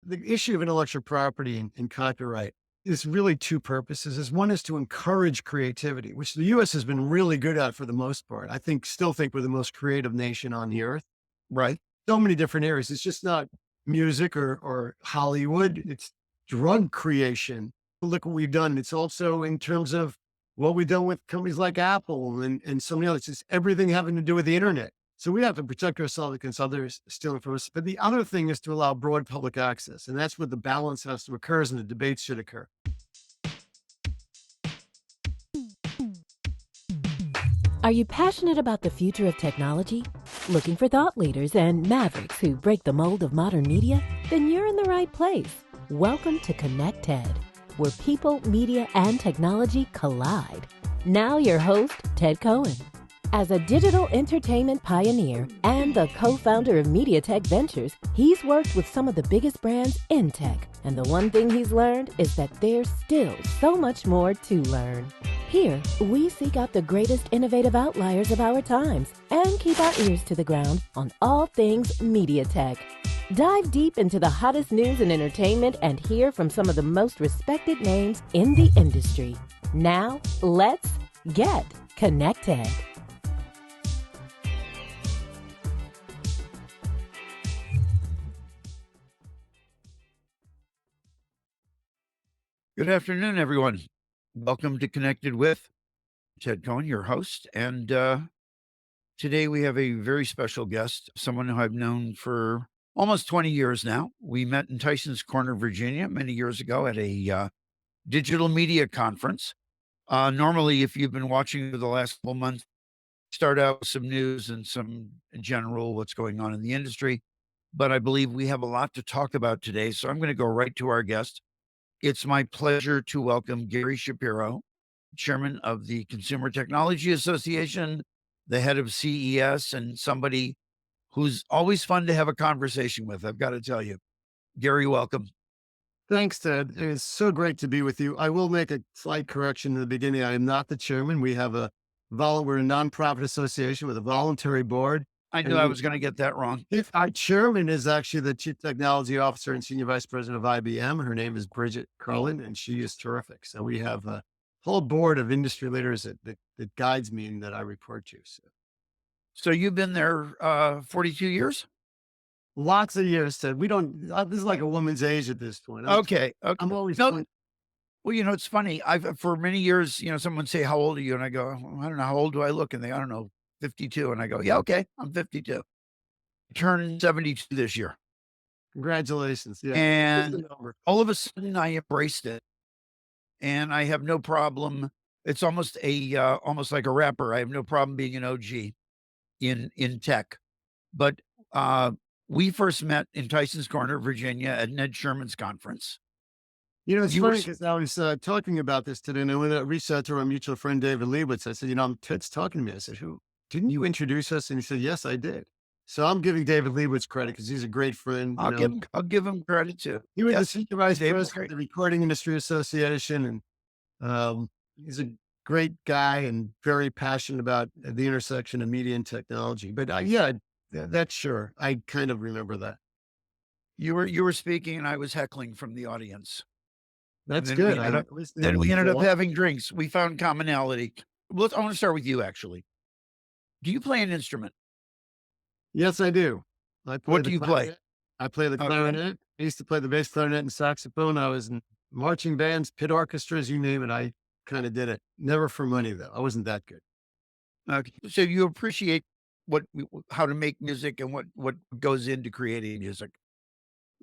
the issue of intellectual property and copyright is really two purposes. One is to encourage creativity, which the U.S. has been really good at for the most part. Still think we're the most creative nation on the earth, right? So many different areas. It's just not music or Hollywood. It's drug creation. Look what we've done. It's also in terms of what we've done with companies like Apple and so many others. It's everything having to do with the internet. So we have to protect ourselves against others stealing from us. But the other thing is to allow broad public access. And that's where the balance has to occur and the debates should occur. Are you passionate about the future of technology? Looking for thought leaders and mavericks who break the mold of modern media? Then you're in the right place. Welcome to Connect TED, where people, media, and technology collide. Now your host, Ted Cohen. As a digital entertainment pioneer and the co-founder of MediaTek Ventures, he's worked with some of the biggest brands in tech. And the one thing he's learned is that there's still so much more to learn. Here, we seek out the greatest innovative outliers of our times and keep our ears to the ground on all things MediaTek. Dive deep into the hottest news and entertainment and hear from some of the most respected names in the industry. Now, let's get connected. Good afternoon, everyone. Welcome to Connected with Ted Cohen, your host. And today we have a very special guest, someone who I've known for almost 20 years now. We met in Tyson's Corner, Virginia, many years ago at a digital media conference. Normally, if you've been watching for the last couple months, start out with some news and some general what's going on in the industry. But I believe we have a lot to talk about today. So I'm going to go right to our guest. It's my pleasure to welcome Gary Shapiro, chairman of the Consumer Technology Association, the head of CES, and somebody who's always fun to have a conversation with, I've got to tell you. Gary, welcome. Thanks, Ted. It's so great to be with you. I will make a slight correction in the beginning. I am not the chairman. We're a nonprofit association with a voluntary board. I knew I was going to get that wrong. Our chairman is actually the chief technology officer and senior vice president of IBM. Her name is Bridget Carlin, and she is terrific. So we have a whole board of industry leaders that guides me and that I report to. So you've been there 42 years? Lots of years, Ted. This is like a woman's age at this point. Okay. I'm always Well, it's funny. For many years, someone say, how old are you? And I go, I don't know. How old do I look? And I don't know, 52. And I go, yeah, okay, I'm 52. Turned 72 this year. Congratulations. Yeah. And all of a sudden I embraced it and I have no problem. It's almost like a rapper. I have no problem being an OG in tech. But we first met in Tyson's Corner, Virginia at Ned Sherman's conference. It's funny because I was talking about this today, and when I reached out to our mutual friend, David Leibowitz, I said, Ted's talking to me. I said, who? Didn't you introduce us? And he said, yes, I did. So I'm giving David Leibowitz credit because he's a great friend. I'll give him credit too. He was the senior vice president of the Recording Industry Association, and he's a great guy and very passionate about the intersection of media and technology. But that's sure. I kind of remember that. You were speaking and I was heckling from the audience. That's good. Then we ended up having drinks. We found commonality. I want to start with you, actually. Do you play an instrument? Yes, I do. What do you play? I play the clarinet. I used to play the bass clarinet and saxophone. I was in marching bands, pit orchestras, you name it. I kind of did it. Never for money, though. I wasn't that good. Okay. So you appreciate how to make music and what goes into creating music.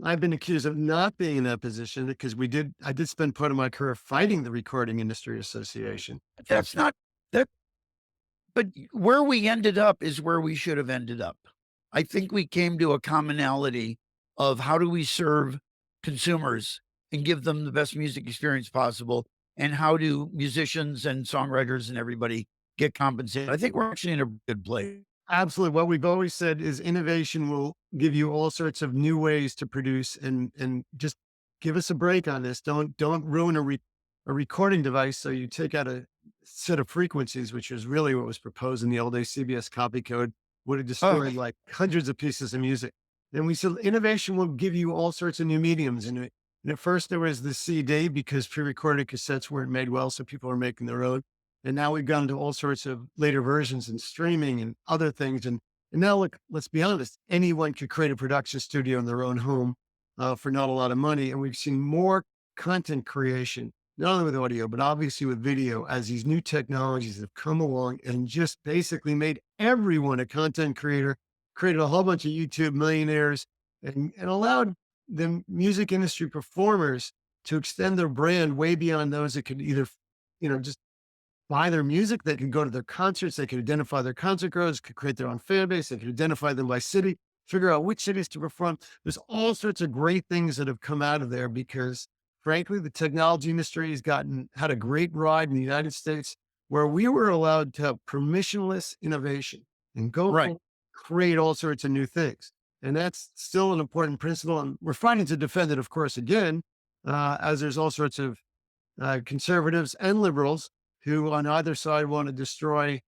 I've been accused of not being in that position because I did spend part of my career fighting the Recording Industry Association. That's not that, but where we ended up is where we should have ended up. I think we came to a commonality of how do we serve consumers and give them the best music experience possible, and how do musicians and songwriters and everybody get compensated. I think we're actually in a good place. Absolutely. What we've always said is innovation will give you all sorts of new ways to produce, and just give us a break on this. Don't ruin a recording device. So you take out a set of frequencies, which is really what was proposed in the old days. CBS copy code would have destroyed like hundreds of pieces of music. And we said innovation will give you all sorts of new mediums. And at first there was the CD because pre-recorded cassettes weren't made well, so people are making their own. And now we've gone to all sorts of later versions and streaming and other things. And now look, let's be honest, anyone could create a production studio in their own home for not a lot of money. And we've seen more content creation, not only with audio, but obviously with video, as these new technologies have come along and just basically made everyone a content creator, created a whole bunch of YouTube millionaires, and allowed the music industry performers to extend their brand way beyond those that could either, just buy their music. They could go to their concerts. They could identify their concert goers, could create their own fan base. They could identify them by city, figure out which cities to perform. There's all sorts of great things that have come out of there because, frankly, the technology industry had a great ride in the United States where we were allowed to have permissionless innovation and go Right. create all sorts of new things. And that's still an important principle. And we're fighting to defend it, of course, again, as there's all sorts of conservatives and liberals who on either side want to destroy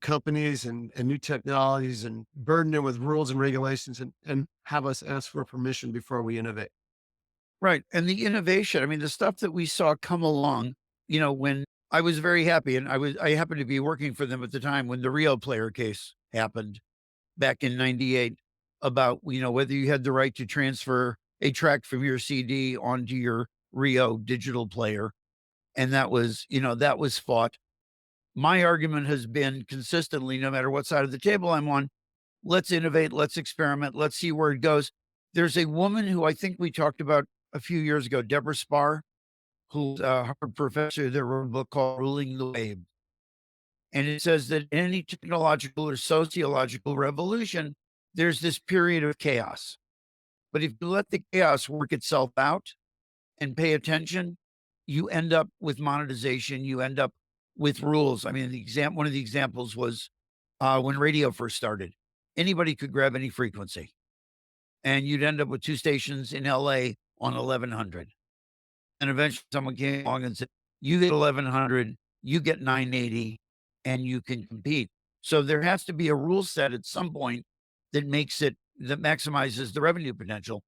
companies and new technologies and burden them with rules and regulations and have us ask for permission before we innovate. Right. And the innovation, I mean, the stuff that we saw come along, when I was very happy and I happened to be working for them at the time when the Rio player case happened back in 98 about, whether you had the right to transfer a track from your CD onto your Rio digital player. And that was fought. My argument has been consistently, no matter what side of the table I'm on, let's innovate, let's experiment, let's see where it goes. There's a woman who I think we talked about a few years ago, Deborah Spar, who's a Harvard professor that wrote a book called Ruling the Wave. And it says that in any technological or sociological revolution, there's this period of chaos. But if you let the chaos work itself out and pay attention, you end up with monetization, you end up with rules. I mean, one of the examples was when radio first started, anybody could grab any frequency. And you'd end up with two stations in LA on 1100. And eventually someone came along and said, you get 1100, you get 980, and you can compete. So there has to be a rule set at some point that maximizes the revenue potential,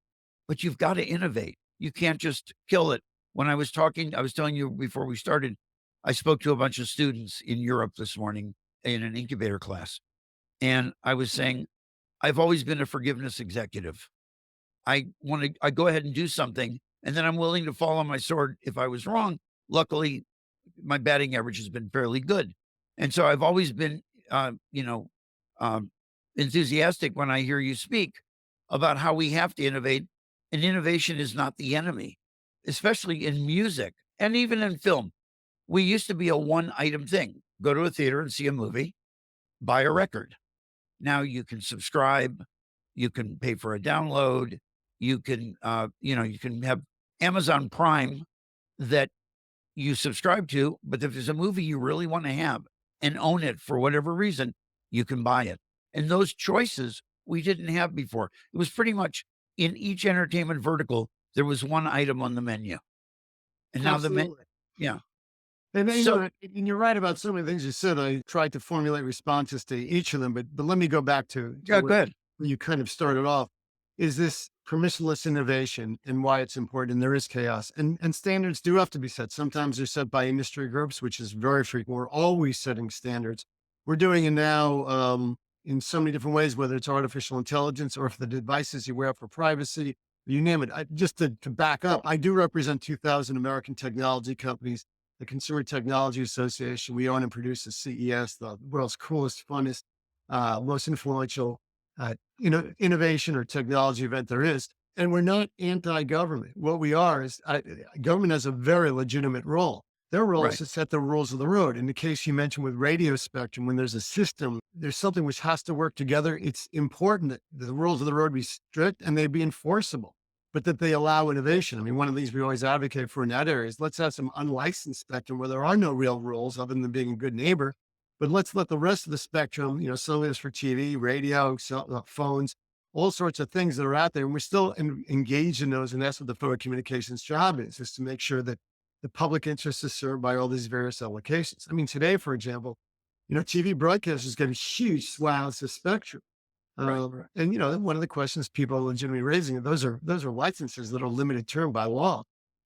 but you've got to innovate. You can't just kill it. When I was telling you before we started, I spoke to a bunch of students in Europe this morning in an incubator class. And I was saying, I've always been a forgiveness executive. I go ahead and do something, and then I'm willing to fall on my sword if I was wrong. Luckily, my batting average has been fairly good. And so I've always been, enthusiastic when I hear you speak about how we have to innovate. And innovation is not the enemy, especially in music and even in film. We used to be a one item thing. Go to a theater and see a movie, buy a record. Now you can subscribe, you can pay for a download, you can have Amazon Prime that you subscribe to, but if there's a movie you really want to have and own it for whatever reason, you can buy it. And those choices we didn't have before. It was pretty much in each entertainment vertical, there was one item on the menu. And now Absolutely. yeah. And So and you're right about so many things you said. I tried to formulate responses to each of them, but let me go back to yeah, where go ahead. you kind of started off. Is this permissionless innovation and why it's important? And there is chaos, and standards do have to be set. Sometimes they're set by industry groups, which is very frequent. We're always setting standards. We're doing it now in so many different ways, whether it's artificial intelligence or if the devices you wear for privacy, you name it. Just to back up, I do represent 2,000 American technology companies, the Consumer Technology Association. We own and produce the CES, the world's coolest, funnest, most influential, innovation or technology event there is. And we're not anti-government. What we are is government has a very legitimate role. Their role is Right. to set the rules of the road. In the case you mentioned with radio spectrum, when there's a system, there's something which has to work together. It's important that the rules of the road be strict and they be enforceable, but that they allow innovation. I mean, one of these we always advocate for in that area is let's have some unlicensed spectrum where there are no real rules other than being a good neighbor. But let's let the rest of the spectrum, some of it's for TV, radio, phones, all sorts of things that are out there. And we're still engaged in those. And that's what the public communications job is to make sure that the public interest is served by all these various allocations. I mean, today, for example, TV broadcasters get huge swaths of spectrum. Right. And one of the questions people are legitimately raising, those are licenses that are limited term by law.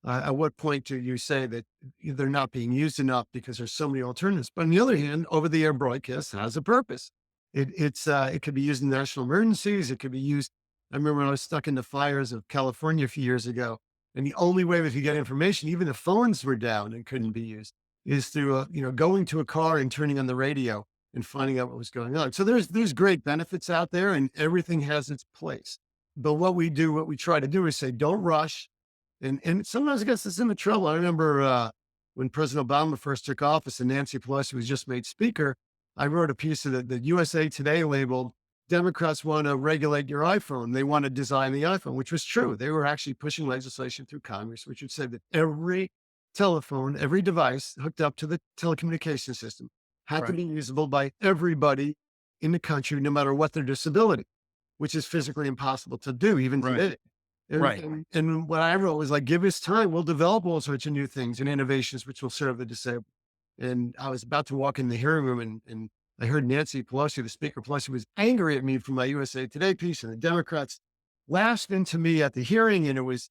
At what point do you say that they're not being used enough because there's so many alternatives? But on the other hand, over-the-air broadcast has a purpose. It could be used in national emergencies. It could be used. I remember when I was stuck in the fires of California a few years ago, and the only way that you get information, even the phones were down and couldn't be used, is through going to a car and turning on the radio and finding out what was going on. So there's great benefits out there, and everything has its place. But what we do, what we try to do, is say, don't rush. And sometimes it gets us into trouble. I remember when President Obama first took office and Nancy Pelosi was just made speaker. I wrote a piece of the USA Today labeled "Democrats want to regulate your iPhone. They want to design the iPhone," which was true. They were actually pushing legislation through Congress, which would say that every telephone, every device hooked up to the telecommunication system had to Right. be usable by everybody in the country, no matter what their disability, which is physically impossible to do even Right. today. And, Right. and, and what I wrote was like, give us time. We'll develop all sorts of new things and innovations which will serve the disabled. And I was about to walk in the hearing room and I heard Nancy Pelosi, the Speaker Pelosi, was angry at me for my USA Today piece. And the Democrats lashed into me at the hearing. And it was,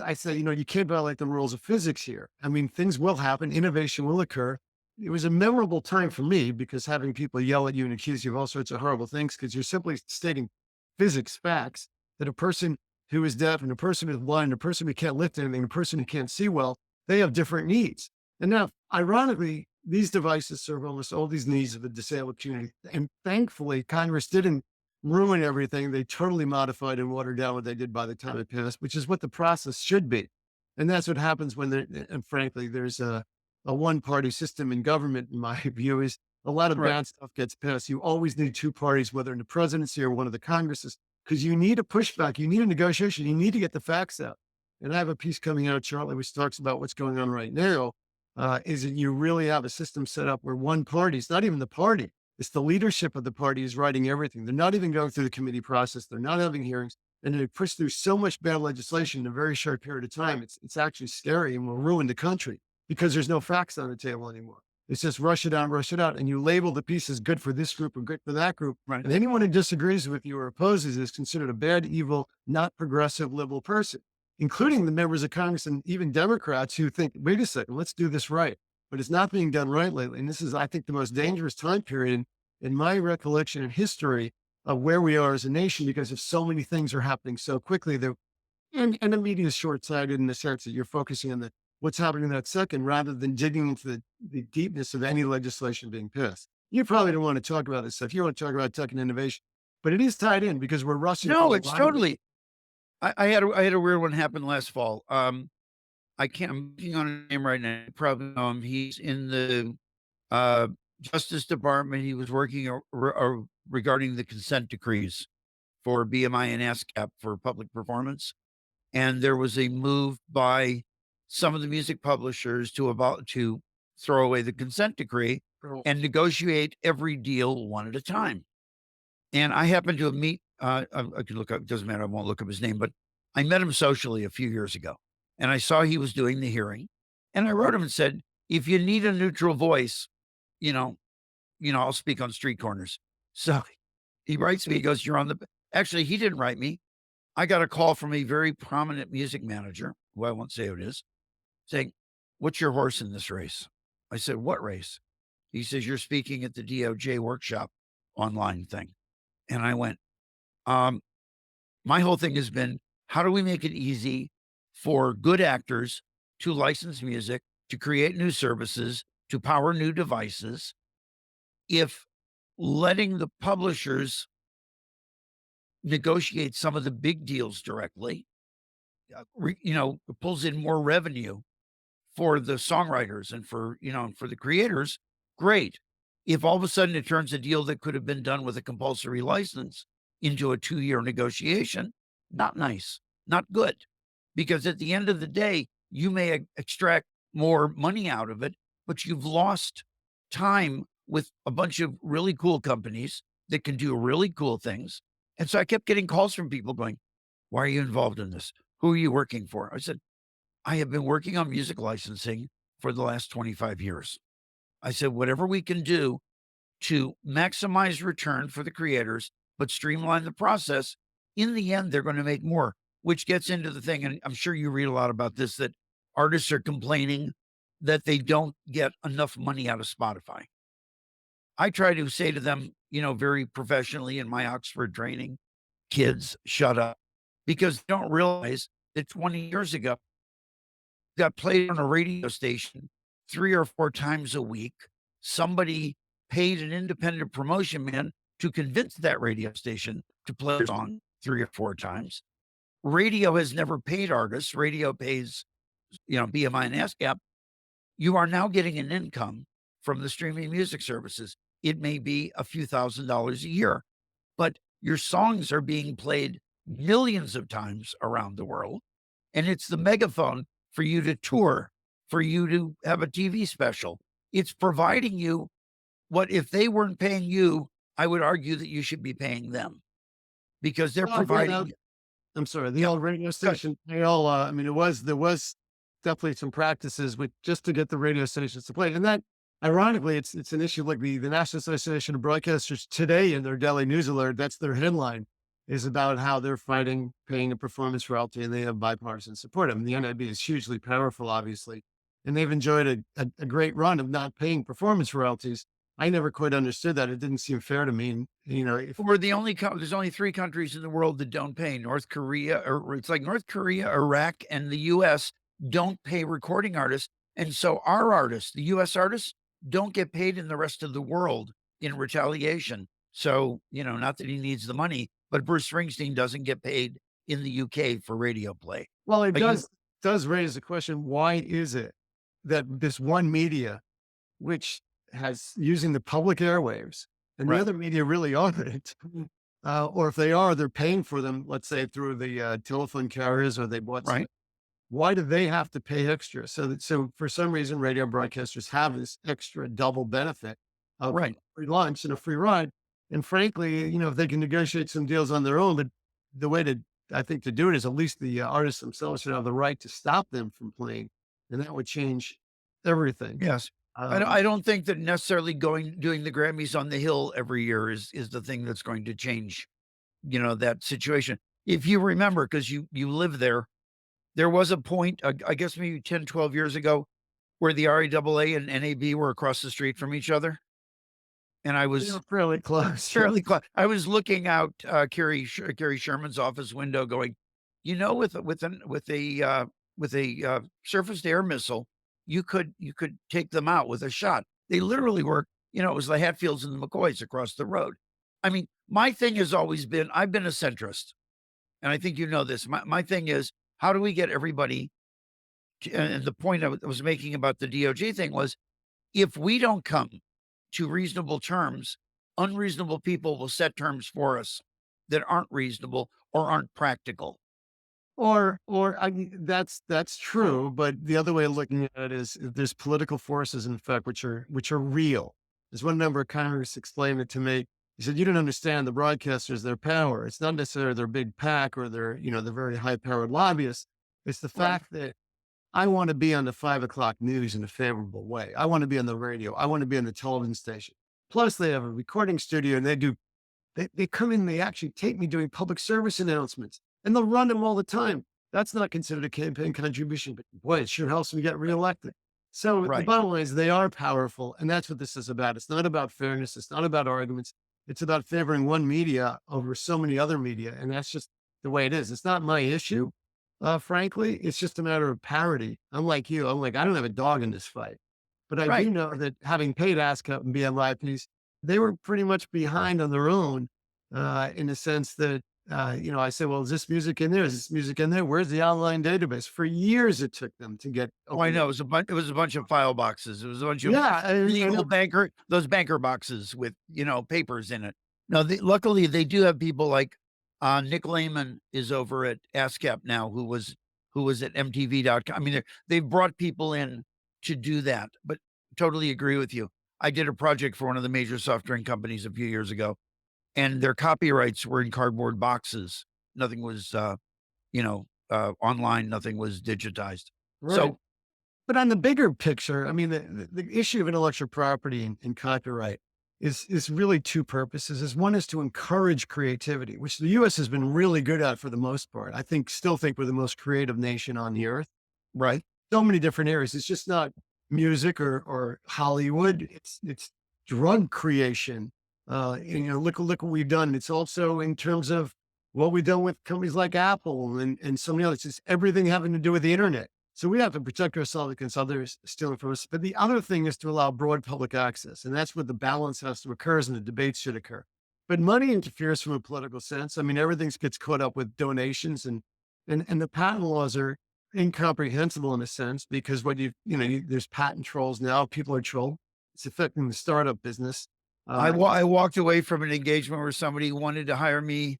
I said, you can't violate the rules of physics here. I mean, things will happen, innovation will occur. It was a memorable time for me because having people yell at you and accuse you of all sorts of horrible things because you're simply stating physics facts that a person who is deaf and a person who's blind, a person who can't lift anything, a person who can't see well, they have different needs. And now, ironically, these devices serve almost all these needs of the disabled community. And thankfully, Congress didn't ruin everything. They totally modified and watered down what they did by the time it passed, which is what the process should be. And that's what happens when and frankly, there's a one-party system in government, in my view, is a lot of Right. bad stuff gets passed. You always need two parties, whether in the presidency or one of the Congresses, because you need a pushback, you need a negotiation, you need to get the facts out. And I have a piece coming out shortly which talks about what's going on right now. Is that you really have a system set up where one party, it's not even the party, it's the leadership of the party is writing everything. They're not even going through the committee process. They're not having hearings. And they push through so much bad legislation in a very short period of time. It's actually scary and will ruin the country because there's no facts on the table anymore. It's just rush it out. And you label the pieces good for this group or good for that group. Right. And anyone who disagrees with you or opposes is considered a bad, evil, not progressive, liberal person, including the members of Congress and even Democrats who think, wait a second, let's do this right. But it's not being done right lately. And this is, I think, the most dangerous time period in my recollection and history of where we are as a nation because of so many things are happening so quickly that and the media is short-sighted in the sense that you're focusing on the what's happening in that second rather than digging into the deepness of any legislation being passed. You probably don't want to talk about this stuff. You want to talk about tech and innovation, but it is tied in because we're rushing No, through a it's lot of it. totally. I had a weird one happen last fall. I can't. I'm looking on his name right now. You probably know him. He's in the uh, Justice Department. He was working regarding the consent decrees for BMI and ASCAP for public performance, and there was a move by some of the music publishers to throw away the consent decree and negotiate every deal one at a time. And I happened to meet, I could look up, it doesn't matter, I won't look up his name, but I met him socially a few years ago. And I saw he was doing the hearing. And I wrote him and said, if you need a neutral voice, you know, I'll speak on street corners. So he writes me, he goes, you're on the actually, he didn't write me. I got a call from a very prominent music manager, who I won't say who it is, saying, what's your horse in this race? I said, what race? He says, you're speaking at the DOJ workshop online thing. And I went, my whole thing has been, how do we make it easy for good actors to license music, to create new services, to power new devices, if letting the publishers negotiate some of the big deals directly, pulls in more revenue for the songwriters and for the creators, great. If all of a sudden it turns a deal that could have been done with a compulsory license into a 2-year negotiation, not nice, not good. Because at the end of the day, you may extract more money out of it, but you've lost time with a bunch of really cool companies that can do really cool things. And so I kept getting calls from people going, why are you involved in this? Who are you working for? I said, I have been working on music licensing for the last 25 years. I said, whatever we can do to maximize return for the creators but streamline the process. In the end, they're going to make more, which gets into the thing. And I'm sure you read a lot about this, that artists are complaining that they don't get enough money out of Spotify. I try to say to them, very professionally in my Oxford training, kids, shut up, because they don't realize that 20 years ago, got played on a radio station 3 or 4 times a week. Somebody paid an independent promotion man to convince that radio station to play a song 3 or 4 times. Radio has never paid artists. Radio pays, BMI and ASCAP. You are now getting an income from the streaming music services. It may be a few $1,000s a year, but your songs are being played millions of times around the world. And it's the megaphone for you to tour, for you to have a TV special. It's providing you what, if they weren't paying you, I would argue that you should be paying them, because they're Well, providing. I'm sorry, the old radio station, they all, I mean, there was definitely some practices with just to get the radio stations to play. And that, ironically, it's an issue like the National Association of Broadcasters today in their daily news alert, that's their headline, is about how they're fighting paying a performance royalty, and they have bipartisan support. I mean, the NIB is hugely powerful, obviously, and they've enjoyed a great run of not paying performance royalties. I never quite understood that. It didn't seem fair to me. And, if We're the only there's only 3 countries in the world that don't pay. North Korea, or it's like North Korea, Iraq, and the US don't pay recording artists. And so our artists, the US artists, don't get paid in the rest of the world in retaliation. So, not that he needs the money, but Bruce Springsteen doesn't get paid in the UK for radio play. well, it Like, does raise the question, why is it that this one media, which has using the public airwaves, and the Right. other media really aren't, or if they are, they're paying for them, let's say through the telephone carriers, or they bought some. Right. Why do they have to pay extra? So for some reason, radio broadcasters have this extra double benefit of Right. free lunch and a free ride. And frankly, if they can negotiate some deals on their own, but the way to, I think, to do it is at least the artists themselves should have the right to stop them from playing, and that would change everything. Yes. I don't think that necessarily doing the Grammys on the Hill every year is the thing that's going to change, that situation. If you remember, because you live there was a point, I guess maybe 10, 12 years ago, where the RAAA and NAB were across the street from each other. And I They was were fairly close. fairly close. I was looking out Carrie Sherman's office window, going, with a surface to air missile, you could take them out with a shot. They literally were, it was the Hatfields and the McCoys across the road. I mean, my thing has always been, I've been a centrist, and I think you know this. My thing is, how do we get everybody and the point I was making about the DOJ thing was, if we don't come to reasonable terms, unreasonable people will set terms for us that aren't reasonable or aren't practical. That's true, but the other way of looking at it is there's political forces, in effect, which are real. There's one member of Congress explained it to me. He said, "You don't understand the broadcasters, their power. It's not necessarily their big pack or their the very high powered lobbyists. It's the Right. fact that I want to be on the 5 o'clock news in a favorable way. I want to be on the radio. I want to be on the television station. Plus, they have a recording studio, and they come in, they actually take me doing public service announcements, and they'll run them all the time. That's not considered a campaign contribution, but boy, it sure helps me get reelected." So the Right. bottom line is they are powerful, and that's what this is about. It's not about fairness. It's not about arguments. It's about favoring one media over so many other media, and that's just the way it is. It's not my issue, frankly. It's just a matter of parity. I'm like you. I'm like, I don't have a dog in this fight, but I do Right. know that having paid ASCAP and BMIPs, they were pretty much behind on their own, in the sense that, I say, well, is this music in there? Is this music in there? Where's the online database? For years, it took them to get. Oh, I open. know. It was a bunch of file boxes. It was a bunch of Yeah, I legal know. those banker boxes with, papers in it. No, luckily they do have people like Nick Lehman is over at ASCAP now, who was at MTV.com. I mean, they've brought people in to do that, but totally agree with you. I did a project for one of the major soft drink companies a few years ago, and their copyrights were in cardboard boxes. Nothing was, online. Nothing was digitized. Right. So But on the bigger picture, I mean, the issue of intellectual property and copyright, is really two purposes. Is one is to encourage creativity, which the U.S. has been really good at for the most part. I think still think we're the most creative nation on the earth. Right. So many different areas. It's just not music or Hollywood. It's drug creation. Look what we've done. It's also in terms of what we've done with companies like Apple and so many others. It's everything having to do with the internet. So we have to protect ourselves against others stealing from us. But the other thing is to allow broad public access. And that's where the balance has to occur and the debates should occur. But money interferes from a political sense. I mean, everything gets caught up with donations and the patent laws are incomprehensible in a sense because what there's patent trolls now. People are trolled. It's affecting the startup business. I walked away from an engagement where somebody wanted to hire me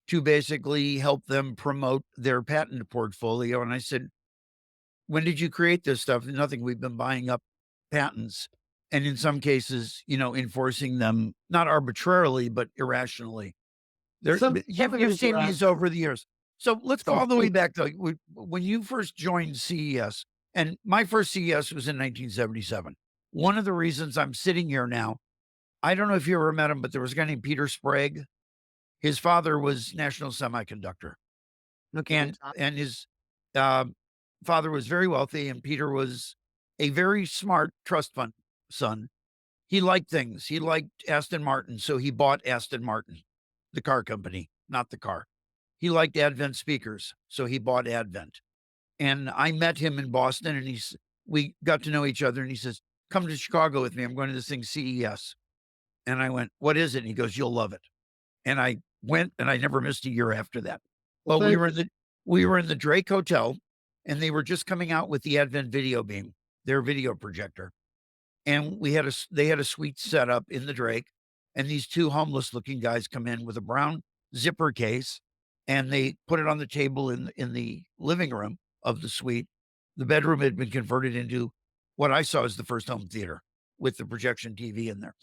to basically help them promote their patent portfolio. And I said, when did you create this stuff? Nothing. We've been buying up patents and in some cases, enforcing them, not arbitrarily, but irrationally. Some You've seen these over the years. So let's go all the way back though. When you first joined CES, and my first CES was in 1977. One of the reasons I'm sitting here now, I don't know if you ever met him, but there was a guy named Peter Sprague. His father was National Semiconductor, Okay. and his uh, father was very wealthy, and Peter was a very smart trust fund son. He liked things. He liked Aston Martin, so he bought Aston Martin, the car company, not the car. He liked Advent speakers, so he bought Advent. And I met him in Boston, and we got to know each other. And he says, "Come to Chicago with me. I'm going to this thing CES." And I went, "What is it?" And he goes, "You'll love it." And I went, and I never missed a year after that. Well, we were in the Drake Hotel, and they were just coming out with the Advent Video Beam, their video projector. And they had a suite set up in the Drake, and these two homeless looking guys come in with a brown zipper case, and they put it on the table in the living room of the suite. The bedroom had been converted into what I saw as the first home theater with the projection TV in there.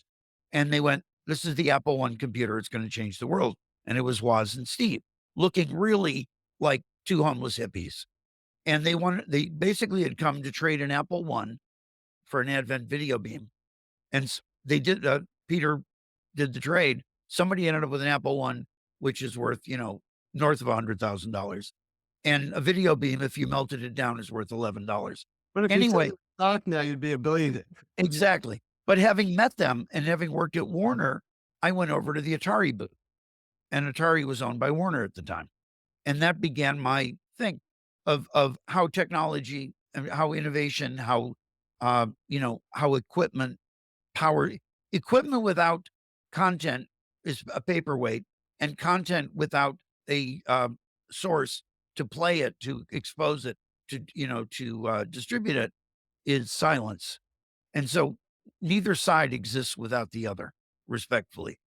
And they went, "This is the Apple One computer. It's going to change the world." And it was Woz and Steve looking really like two homeless hippies. And they basically had come to trade an Apple One for an Advent Video Beam. And they did, Peter did the trade. Somebody ended up with an Apple One, which is worth, north of $100,000. And a video beam, if you melted it down, is worth $11. But if Anyway, you stock now, you'd be a billionaire. exactly. But having met them and having worked at Warner, I went over to the Atari booth, and Atari was owned by Warner at the time. And that began my thing of how technology and how innovation, how how equipment without content is a paperweight, and content without a source to play it, to expose it, to distribute it is silence. And so neither side exists without the other, respectfully.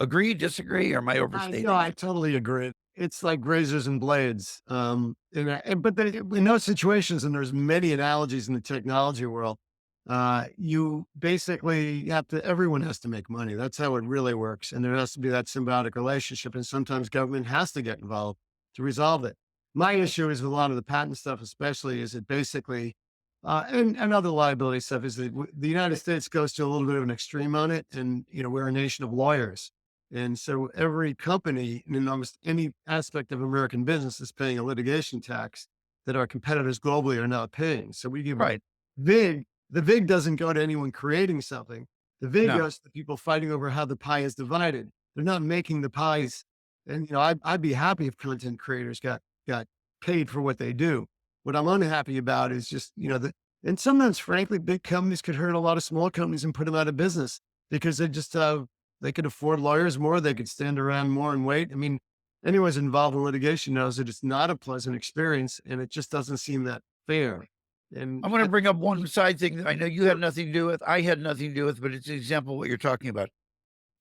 Agree, disagree, or am I overstating? No, I totally agree. It's like razors and blades. In those situations, and there's many analogies in the technology world, you basically everyone has to make money. That's how it really works. And there has to be that symbiotic relationship. And sometimes government has to get involved to resolve it. My issue is with a lot of the patent stuff, especially, is it basically, and other liability stuff, is that the United States goes to a little bit of an extreme on it. And, we're a nation of lawyers. And so every company in almost any aspect of American business is paying a litigation tax that our competitors globally are not paying. So we give Right. VIG. The VIG doesn't go to anyone creating something. The VIG No. goes to the people fighting over how the pie is divided. They're not making the pies. And, I'd be happy if content creators got paid for what they do. What I'm unhappy about is just, and sometimes, frankly, big companies could hurt a lot of small companies and put them out of business because they just they could afford lawyers more. They could stand around more and wait. I mean, anyone who's involved in litigation knows that it's not a pleasant experience, and it just doesn't seem that fair. And I'm going to bring up one side thing that I know you had nothing to do with. I had nothing to do with, but it's an example of what you're talking about.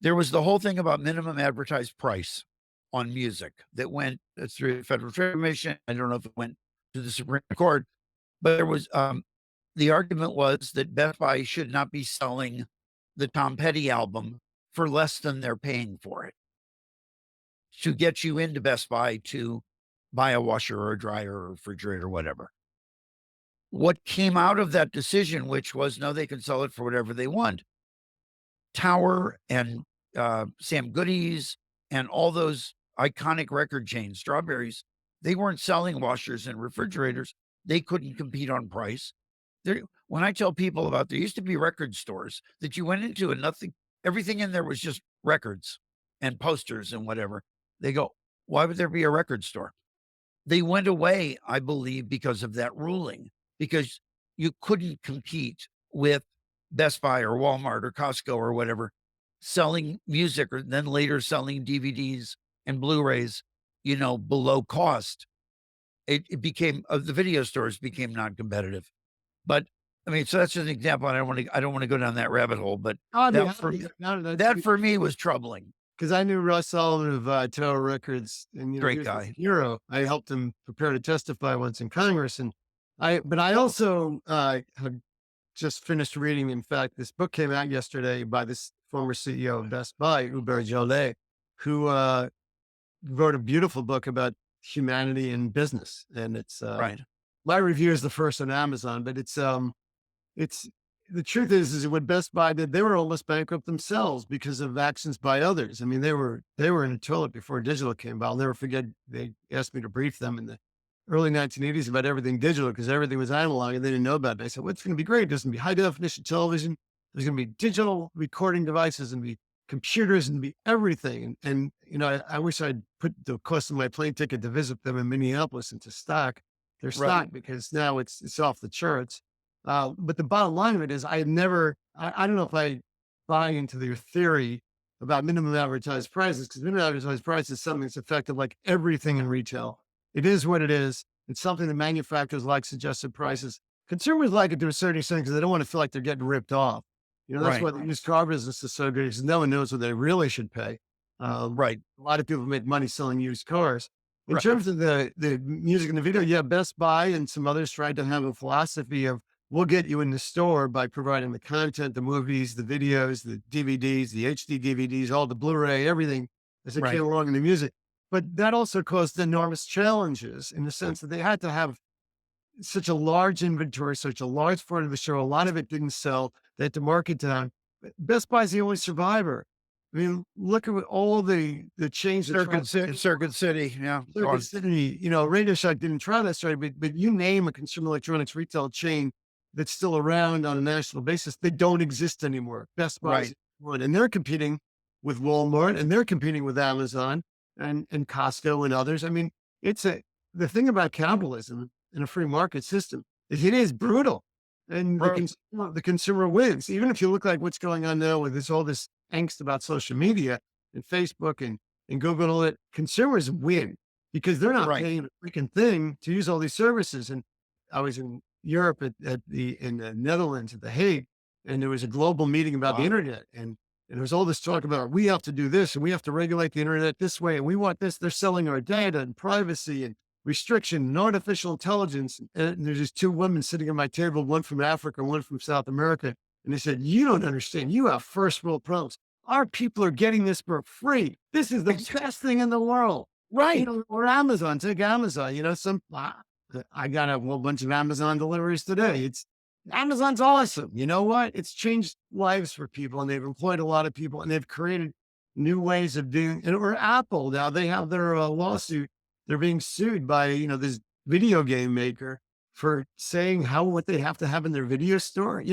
There was the whole thing about minimum advertised price on music that went through the Federal Trade Commission. I don't know if it went to the Supreme Court, but there was the argument was that Best Buy should not be selling the Tom Petty album for less than they're paying for it to get you into Best Buy to buy a washer or a dryer or refrigerator or whatever. What came out of that decision, which was, no, they can sell it for whatever they want. Tower and Sam Goody's and all those iconic record chains, Strawberries, they weren't selling washers and refrigerators. They couldn't compete on price. When I tell people about, there used to be record stores that you went into and everything in there was just records and posters and whatever. They go, why would there be a record store? They went away, I believe, because of that ruling, because you couldn't compete with Best Buy or Walmart or Costco or whatever, selling music or then later selling DVDs and Blu-rays, below cost. It became, the video stores became non-competitive. But I mean, so that's just an example. I don't want to go down that rabbit hole, but that for me was troubling. Because I knew Russ Sullivan of Tower Records, and Great he was a guy. hero. I helped him prepare to testify once in Congress, but I also had just finished reading. In fact, this book came out yesterday by this former CEO of Best Buy, Hubert Jolet, who wrote a beautiful book about humanity and business. And it's Right. my review is the first on Amazon, but it's the truth is what Best Buy did, they were almost bankrupt themselves because of actions by others. I mean, they were in a toilet before digital came out. I'll never forget, they asked me to brief them in the early 1980s about everything digital because everything was analog and they didn't know about it. I said, what's going to be great? There's going to be high definition television. There's going to be digital recording devices and be computers and be everything. And I wish I'd put the cost of my plane ticket to visit them in Minneapolis into stock. Their stock, because now it's off the charts. But the bottom line of it is I don't know if I buy into their theory about minimum advertised prices, because minimum advertised price is something that's effective like everything in retail. It is what it is. It's something that manufacturers like suggested prices. Consumers like it to a certain extent because they don't want to feel like they're getting ripped off. That's why the used car business is so good, because no one knows what they really should pay. Right. A lot of people make money selling used cars. In terms of the music and the video, Best Buy and some others tried to have a philosophy of, we'll get you in the store by providing the content, the movies, the videos, the DVDs, the HD DVDs, all the Blu-ray, everything as it came along in the music. But that also caused enormous challenges in the sense that they had to have such a large inventory, such a large part of the show. A lot of it didn't sell. They had to market down. Best Buy's the only survivor. I mean, look at all the change. Circuit City. Yeah. Circuit City, Radio Shack didn't try that strategy, but you name a consumer electronics retail chain that's still around on a national basis, they don't exist anymore. Best Buy, and they're competing with Walmart, and they're competing with Amazon and Costco and others. I mean, the thing about capitalism in a free market system is it is brutal, and the consumer wins. Even if you look like what's going on now with all this angst about social media and Facebook and Google, it consumers win because they're not paying a freaking thing to use all these services. And I was in Europe in the Netherlands at The Hague, and there was a global meeting about the internet, and there was all this talk about we have to do this and we have to regulate the internet this way and we want this. They're selling our data and privacy and restriction and artificial intelligence. And there's just two women sitting at my table, one from Africa, one from South America, and they said, "You don't understand. You have first world problems. Our people are getting this for free. This is the best thing in the world." Right. Or Amazon, take Amazon, I got a whole bunch of Amazon deliveries today. Amazon's awesome. You know what? It's changed lives for people, and they've employed a lot of people, and they've created new ways of doing it. Or Apple, now they have their lawsuit. They're being sued by, this video game maker for saying what they have to have in their video store.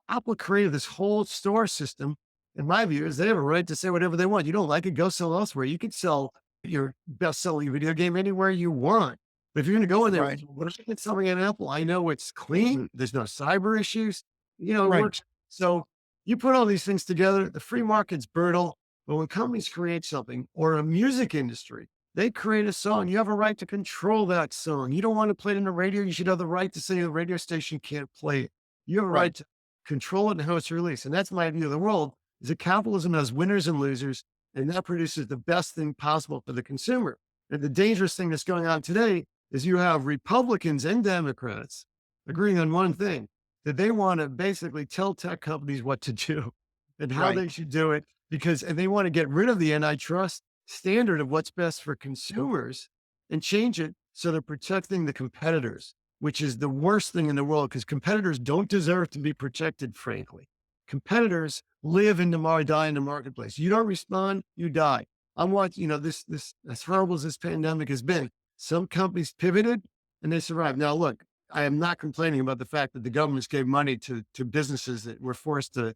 Apple created this whole store system. In my view, is they have a right to say whatever they want. You don't like it, go sell elsewhere. You can sell your best-selling video game anywhere you want. But if you're going to go in there, what if it's something on Apple? I know it's clean. There's no cyber issues. It works. So you put all these things together. The free market's brutal. But when companies create something, or a music industry, they create a song. You have a right to control that song. You don't want to play it in the radio. You should have the right to say the radio station can't play it. You have a right to control it and how it's released. And that's my view of the world, is that capitalism has winners and losers, and that produces the best thing possible for the consumer. And the dangerous thing that's going on today is you have Republicans and Democrats agreeing on one thing, that they want to basically tell tech companies what to do and how they should do it, and they want to get rid of the antitrust standard of what's best for consumers and change it so they're protecting the competitors, which is the worst thing in the world, because competitors don't deserve to be protected, frankly. competitors live in the die in the marketplace. You don't respond, you die. I'm watching, this as horrible as this pandemic has been, some companies pivoted and they survived. Now, look, I am not complaining about the fact that the governments gave money to businesses that were forced to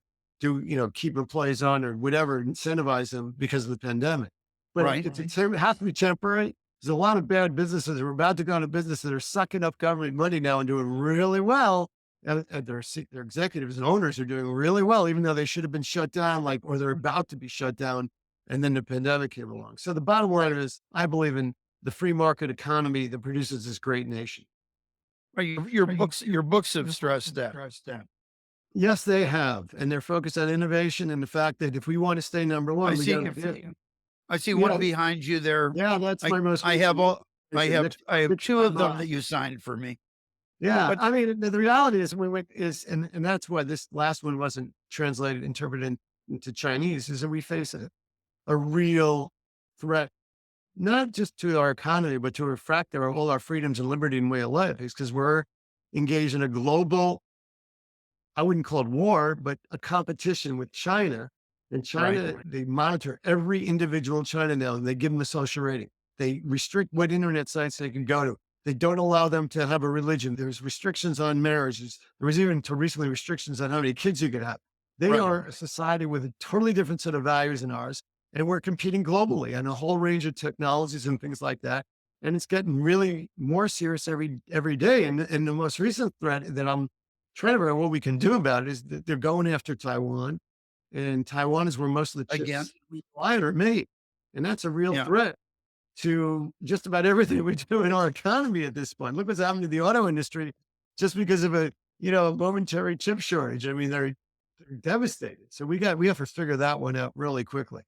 keep employees on or whatever, incentivize them because of the pandemic. But Right. it has to be temporary. There's a lot of bad businesses that are about to go into business that are sucking up government money now and doing really well. And their executives and owners are doing really well, even though they should have been shut down, or they're about to be shut down. And then the pandemic came along. So the bottom line is, I believe in the free market economy that produces this great nation. Right, your books have stressed that. Yes, they have. And they're focused on innovation and the fact that if we want to stay number one, I we see. gotta I see Yeah. one behind you there. Yeah, that's my most I have recent I picture. have Next I have picture two of on them the- that you signed for me. Yeah, But- I mean, the reality is and that's why this last one wasn't interpreted into Chinese, is that we face a real threat, not just to our economy, but to refract all our freedoms and liberty and way of life, because we're engaged in a global, I wouldn't call it war, but a competition with China. And China, Right. they monitor every individual in China now, and they give them a social rating. They restrict what internet sites they can go to. They don't allow them to have a religion. There's restrictions on marriages. There was even until recently restrictions on how many kids you could have. They Right. are a society with a totally different set of values than ours. And we're competing globally on a whole range of technologies and things like that. And it's getting really more serious every day. And the most recent threat that I'm trying to figure out what we can do about it is that they're going after Taiwan. And Taiwan is where most of the chips Again. we fly are made. And that's a real Yeah. threat to just about everything we do in our economy at this point. Look what's happening to the auto industry just because of a momentary chip shortage. I mean, they're devastated. So we have to figure that one out really quickly.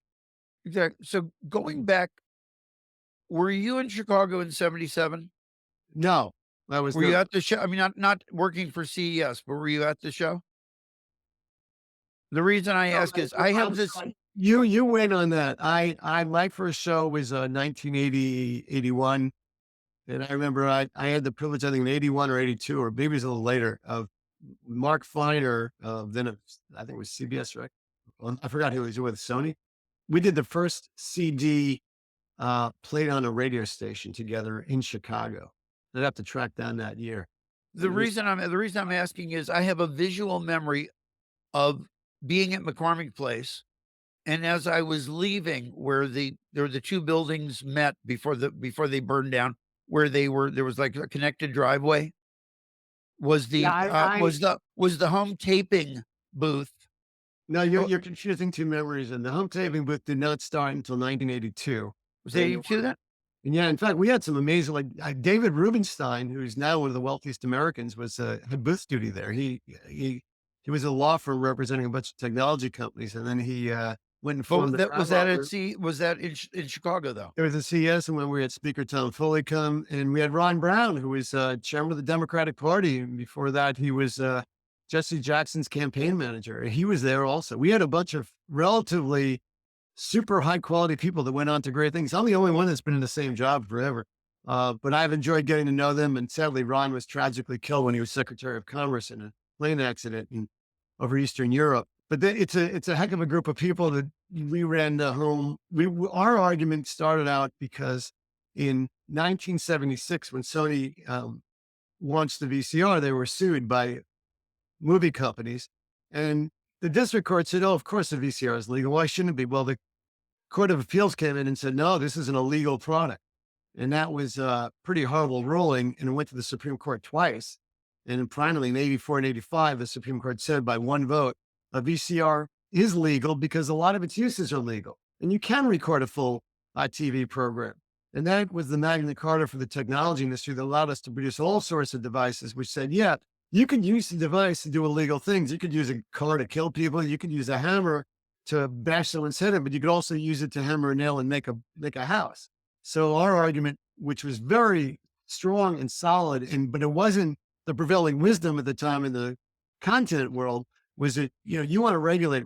Exactly. So going back, were you in Chicago in '77? No, I was Were you not. at the show? I mean, not working for CES, but were you at the show? The reason I ask is I have this. You went on that. My first show was 1980, 81. And I remember I had the privilege, I think in 81 or 82, or maybe it was a little later, of Mark Feiner, I think it was CBS, right? I forgot who he was with, Sony. We did the first CD played on a radio station together in Chicago. I'd have to track down that year. The reason I'm asking is I have a visual memory of being at McCormick Place, and as I was leaving, where there were the two buildings met before they burned down, where there was like a connected driveway. Was the was the home taping booth? No, you're confusing two memories. And the home taping booth did not start until 1982. Was it 82 then? And yeah, in fact, we had some amazing, David Rubenstein, who's now one of the wealthiest Americans, had booth duty there. He was a law firm representing a bunch of technology companies, and then he went and formed. Was that in Chicago though? There was a CES, and when we had Speaker Tom Foley come, and we had Ron Brown, who was chairman of the Democratic Party, and before that, he was Jesse Jackson's campaign manager. He was there also. We had a bunch of relatively super high quality people that went on to great things. I'm the only one that's been in the same job forever. But I've enjoyed getting to know them. And sadly, Ron was tragically killed when he was Secretary of Commerce in a plane accident over Eastern Europe. But it's a heck of a group of people that we ran the home. Our argument started out because in 1976, when Sony launched the VCR, they were sued by movie companies. And the district court said, oh, of course the VCR is legal. Why shouldn't it be? Well, the Court of Appeals came in and said, no, this is an illegal product. And that was a pretty horrible ruling. And it went to the Supreme Court twice. And finally, in 84 and 85, the Supreme Court said by one vote, a VCR is legal because a lot of its uses are legal. And you can record a full TV program. And that was the Magna Carta for the technology industry that allowed us to produce all sorts of devices, which said, yeah, you could use the device to do illegal things. You could use a car to kill people. You could use a hammer to bash someone's head in, but you could also use it to hammer a nail and make a house. So our argument, which was very strong and solid, but it wasn't the prevailing wisdom at the time in the content world, was that, you want to regulate,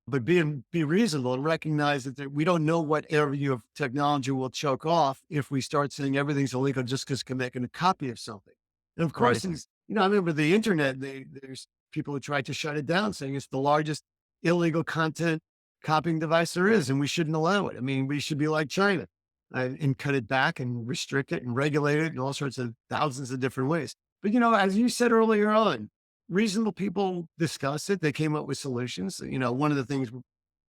but be reasonable and recognize that we don't know what area of technology will choke off if we start saying everything's illegal just because it can make a copy of something. And of course, Right. I remember the internet, there's people who tried to shut it down, saying it's the largest illegal content copying device there is, and we shouldn't allow it. I mean, we should be like China and cut it back and restrict it and regulate it in all sorts of thousands of different ways. But, as you said earlier on, reasonable people discuss it. They came up with solutions. One of the things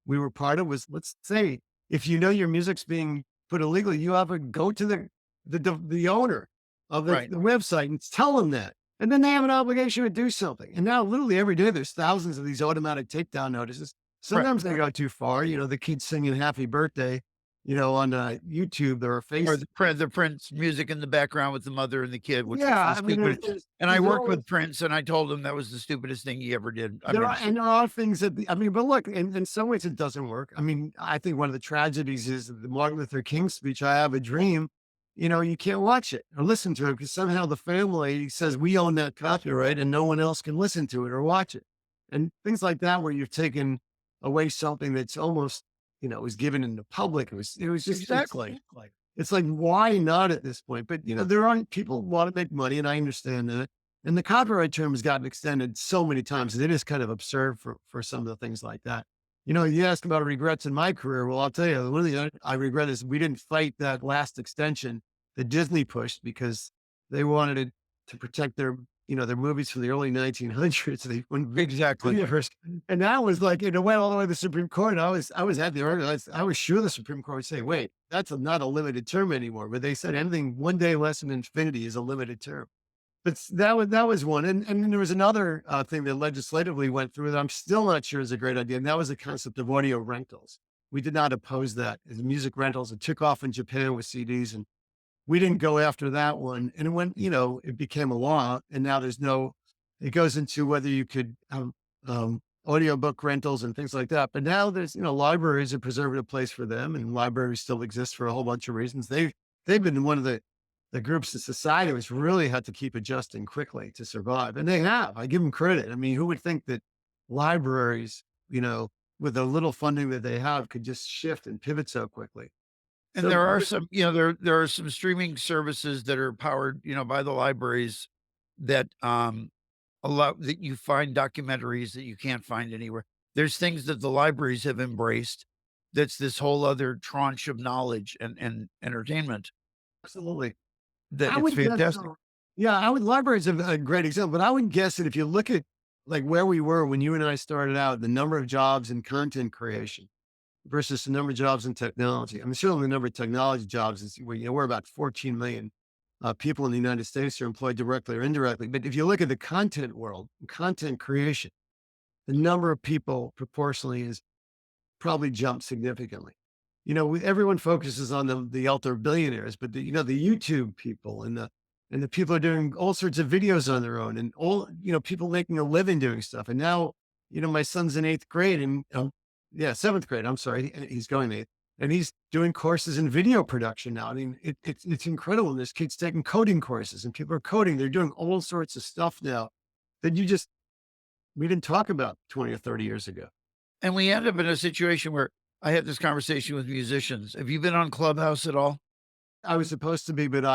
we were part of was, let's say, if your music's being put illegally, you have to go to the owner of Right. the website and tell them that. And then they have an obligation to do something. And now literally every day there's thousands of these automatic takedown notices. Right. Sometimes they go too far. The kids singing happy birthday, on YouTube or Or Facebook. the Prince music in the background with the mother and the kid, which Yeah. was I the mean, stupidest. And I worked with Prince, and I told him that was the stupidest thing he ever did. I mean, there are things that, but look, in some ways it doesn't work. I mean, I think one of the tragedies is the Martin Luther King speech, I Have a Dream. You can't watch it or listen to it because somehow the family says we own that copyright and no one else can listen to it or watch it. And things like that, where you've taken away something that's almost, was given in the public. It was just exactly. it's like, why not at this point? But, there aren't people who want to make money, and I understand that. And the copyright term has gotten extended so many times that it is kind of absurd for some of the things like that. You asked about regrets in my career. Well, I'll tell you, one of the I regret is we didn't fight that last extension that Disney pushed because they wanted it to protect their movies from the early 1900s. They when Exactly. universe, and that was like, it went all the way to the Supreme Court. And I was at the argument. I was sure the Supreme Court would say, wait, that's not a limited term anymore. But they said anything one day less than infinity is a limited term. But that was one. And then there was another thing that legislatively went through that I'm still not sure is a great idea. And that was the concept of audio rentals. We did not oppose that as music rentals. It took off in Japan with CDs, and we didn't go after that one. And it went, it became a law, and now it goes into whether you could have audiobook rentals and things like that. But now there's, libraries are preservative place for them, and libraries still exist for a whole bunch of reasons. They've been one of the groups in society which really had to keep adjusting quickly to survive. And they have. I give them credit. I mean, who would think that libraries, with the little funding that they have, could just shift and pivot so quickly? And So there are some, there are some streaming services that are powered, by the libraries that allow that you find documentaries that you can't find anywhere. There's things that the libraries have embraced. That's this whole other tranche of knowledge and entertainment absolutely. that I it's would guess fantastic. so. Yeah, libraries are a great example, but I would guess that if you look at like where we were when you and I started out, the number of jobs in content creation versus the number of jobs in technology. I mean, certainly the number of technology jobs is, we're about 14 million people in the United States are employed directly or indirectly. But if you look at the content world, content creation, the number of people proportionally is probably jumped significantly. Everyone focuses on the ultra billionaires, but the YouTube people and the people are doing all sorts of videos on their own, and all, people making a living doing stuff. And now, my son's in eighth grade, and seventh grade. I'm sorry, he's going eighth, and he's doing courses in video production now. I mean, it's incredible. There's kids taking coding courses, and people are coding. They're doing all sorts of stuff now that we didn't talk about 20 or 30 years ago. And we end up in a situation where I had this conversation with musicians. Have you been on Clubhouse at all? I was supposed to be, but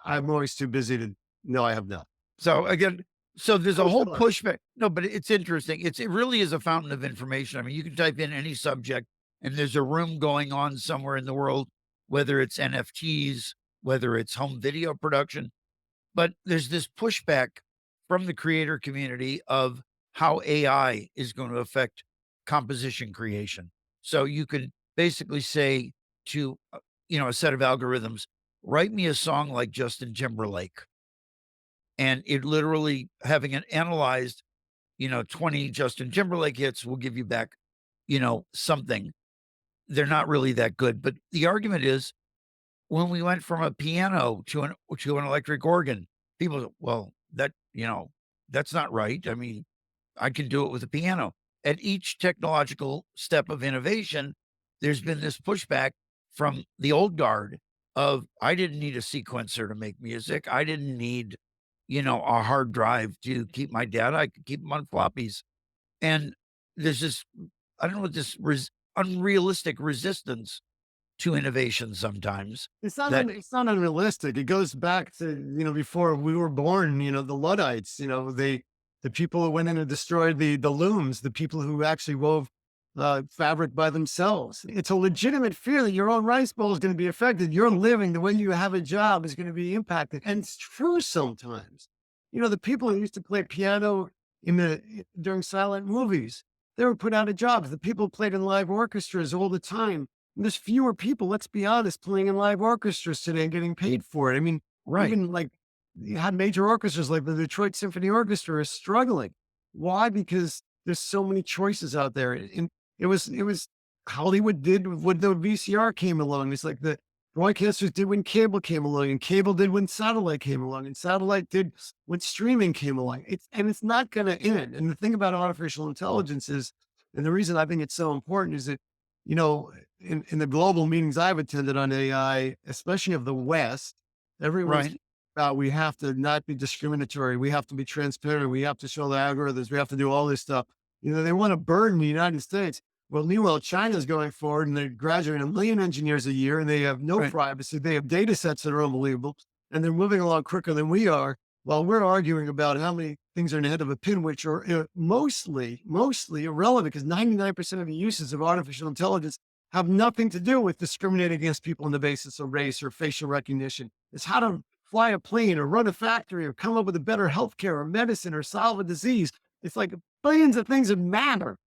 I'm always too busy to. No, I have not. So again, there's I a was whole gonna- pushback. No, but it's interesting. It really is a fountain of information. I mean, you can type in any subject, and there's a room going on somewhere in the world, whether it's NFTs, whether it's home video production. But there's this pushback from the creator community of how AI is going to affect composition creation. So you could basically say to, a set of algorithms, write me a song like Justin Timberlake. And it literally having it analyzed, 20 Justin Timberlake hits will give you back, something. They're not really that good. But the argument is when we went from a piano to an electric organ, people go, well, that's not right. I mean, I can do it with a piano. At each technological step of innovation, there's been this pushback from the old guard of, I didn't need a sequencer to make music. I didn't need, a hard drive to keep my data. I could keep them on floppies. And there's this, I don't know, this unrealistic resistance to innovation sometimes. It's not. That It's not unrealistic. It goes back to before we were born. The Luddites. the people who went in and destroyed the looms, the people who actually wove fabric by themselves. It's a legitimate fear that your own rice bowl is going to be affected. Your living, the way you have a job, is going to be impacted. And it's true sometimes. The people who used to play piano during silent movies, they were put out of jobs. The people who played in live orchestras all the time. And there's fewer people, let's be honest, playing in live orchestras today and getting paid for it. I mean, Right. even like you had major orchestras like the Detroit Symphony Orchestra is struggling. Why? Because there's so many choices out there. And it was Hollywood did when the VCR came along. It's like the broadcasters did when cable came along, and cable did when satellite came along, and satellite did when streaming came along. It's not going to end. And the thing about artificial intelligence is, and the reason I think it's so important is that, you know, in the global meetings I've attended on AI, especially of the West, everyone's Right. about we have to not be discriminatory. We have to be transparent. We have to show the algorithms. We have to do all this stuff. They want to burden the United States. Well, meanwhile, China's going forward and they're graduating 1 million engineers a year and they have no Right. privacy. They have data sets that are unbelievable and they're moving along quicker than we are while we're arguing about how many things are in the head of a pin, which are mostly irrelevant because 99% of the uses of artificial intelligence have nothing to do with discriminating against people on the basis of race or facial recognition. It's how to fly a plane or run a factory or come up with a better healthcare or medicine or solve a disease. It's like billions of things that matter.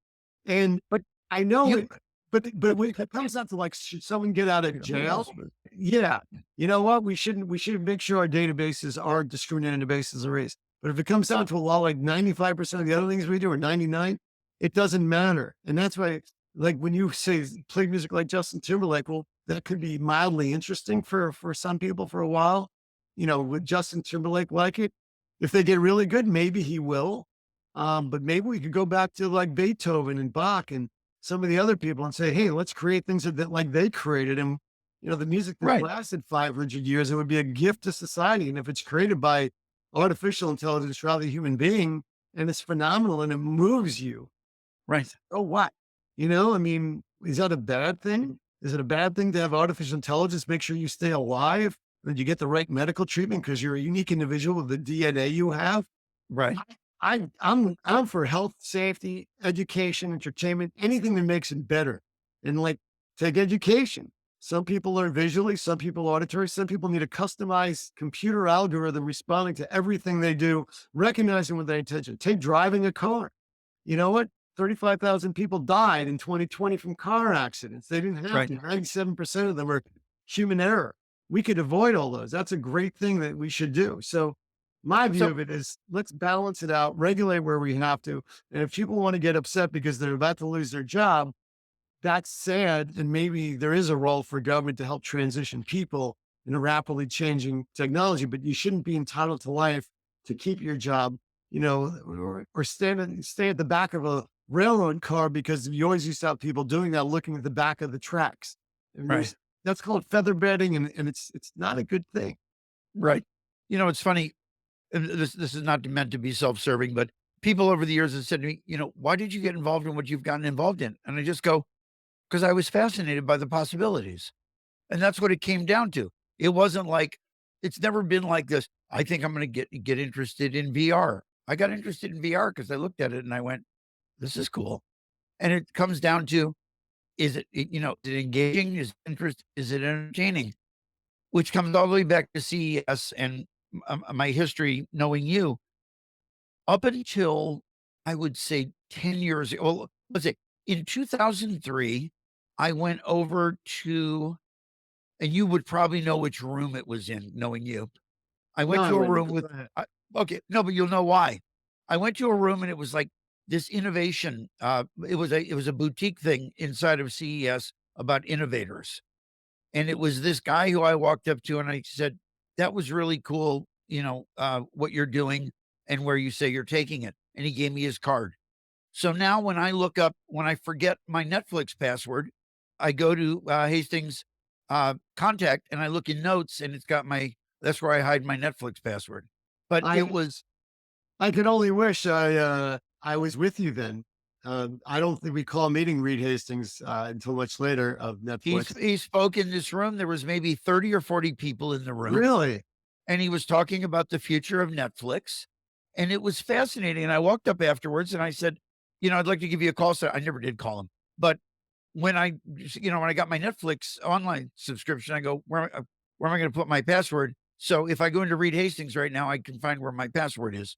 But I know You it, but when it comes down to like, should someone get out of jail? Yeah. You know what? We should make sure our databases aren't discriminating on the basis of race. But if it comes down to a law, like 95% of the other things we do, or 99, it doesn't matter. And that's why, like when you say play music like Justin Timberlake, well, that could be mildly interesting for some people for a while. Would Justin Timberlake like it? If they get really good, maybe he will. But maybe we could go back to like Beethoven and Bach and some of the other people and say, hey, let's create things that like they created. And, the music that right. lasted 500 years, it would be a gift to society. And if it's created by artificial intelligence rather than a human being, and it's phenomenal and it moves you, Right. oh, what? I mean, is that a bad thing? Is it a bad thing to have artificial intelligence make sure you stay alive and you get the right medical treatment because you're a unique individual with the DNA you have? Right. I'm for health, safety, education, entertainment, anything that makes it better. And like take education. Some people learn visually, some people auditory, some people need a customized computer algorithm responding to everything they do, recognizing with their intention. Take driving a car. You know what? 35,000 people died in 2020 from car accidents. They didn't have Right. to. 97% of them are human error. We could avoid all those. That's a great thing that we should do. So my view So of it is let's balance it out, regulate where we have to. And if people want to get upset because they're about to lose their job, that's sad. And maybe there is a role for government to help transition people in a rapidly changing technology, but you shouldn't be entitled to life to keep your job, or stay at the back of a railroad car because you always used to have people doing that, looking at the back of the tracks. And right. that's called feather bedding. And it's not a good thing. Right. It's funny. And this is not meant to be self-serving, but people over the years have said to me, why did you get involved in what you've gotten involved in? And I just go, because I was fascinated by the possibilities. And that's what it came down to. It wasn't like, it's never been like this. I think I'm going to get interested in VR. I got interested in VR because I looked at it and I went, this is cool. And it comes down to, is is it engaging? Is it interest? Is it entertaining? Which comes all the way back to CES and my history knowing you. Up until, I would say 10 years ago, well, let's say in 2003, I went over to, and you would probably know which room it was in, knowing you. I No, went I to a wouldn't. room with, okay, no, but you'll know why. I went to a room and it was like this innovation. It was a boutique thing inside of CES about innovators. And it was this guy who I walked up to and I said, that was really cool, what you're doing and where you say you're taking it. And he gave me his card. So now when I forget my Netflix password, I go to Hastings contact and I look in notes and it's got that's where I hide my Netflix password. But it I was, I could only wish I was with you then. I don't think we call meeting Reed Hastings until much later of Netflix. he spoke in this room. There was maybe 30 or 40 people in the room Really? and he was talking about the future of Netflix. And it was fascinating. And I walked up afterwards and I said, I'd like to give you a call. So I never did call him. But when when I got my Netflix online subscription, I go, where am I going to put my password? So if I go into Reed Hastings right now, I can find where my password is.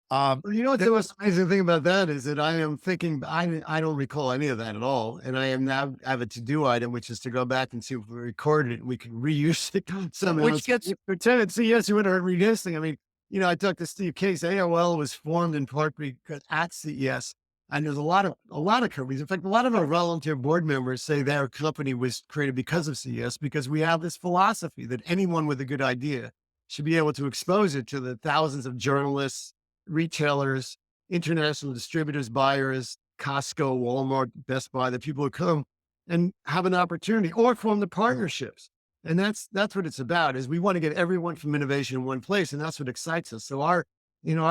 Well, you know what the most amazing thing about that is that I am thinking I don't recall any of that at all, and I am now have a to do item, which is to go back and see if we recorded it and we can reuse it somehow. Which gets Pretend see, yes, you would have heard reducing. I mean, I talked to Steve Case. AOL was formed in part because at CES, and there's a lot of companies. In fact, a lot of our volunteer board members say their company was created because of CES, because we have this philosophy that anyone with a good idea should be able to expose it to the thousands of journalists, retailers, international distributors, buyers, Costco, Walmart, Best Buy, the people who come and have an opportunity or form the partnerships. And that's what it's about, is we want to get everyone from innovation in one place. And that's what excites us. So our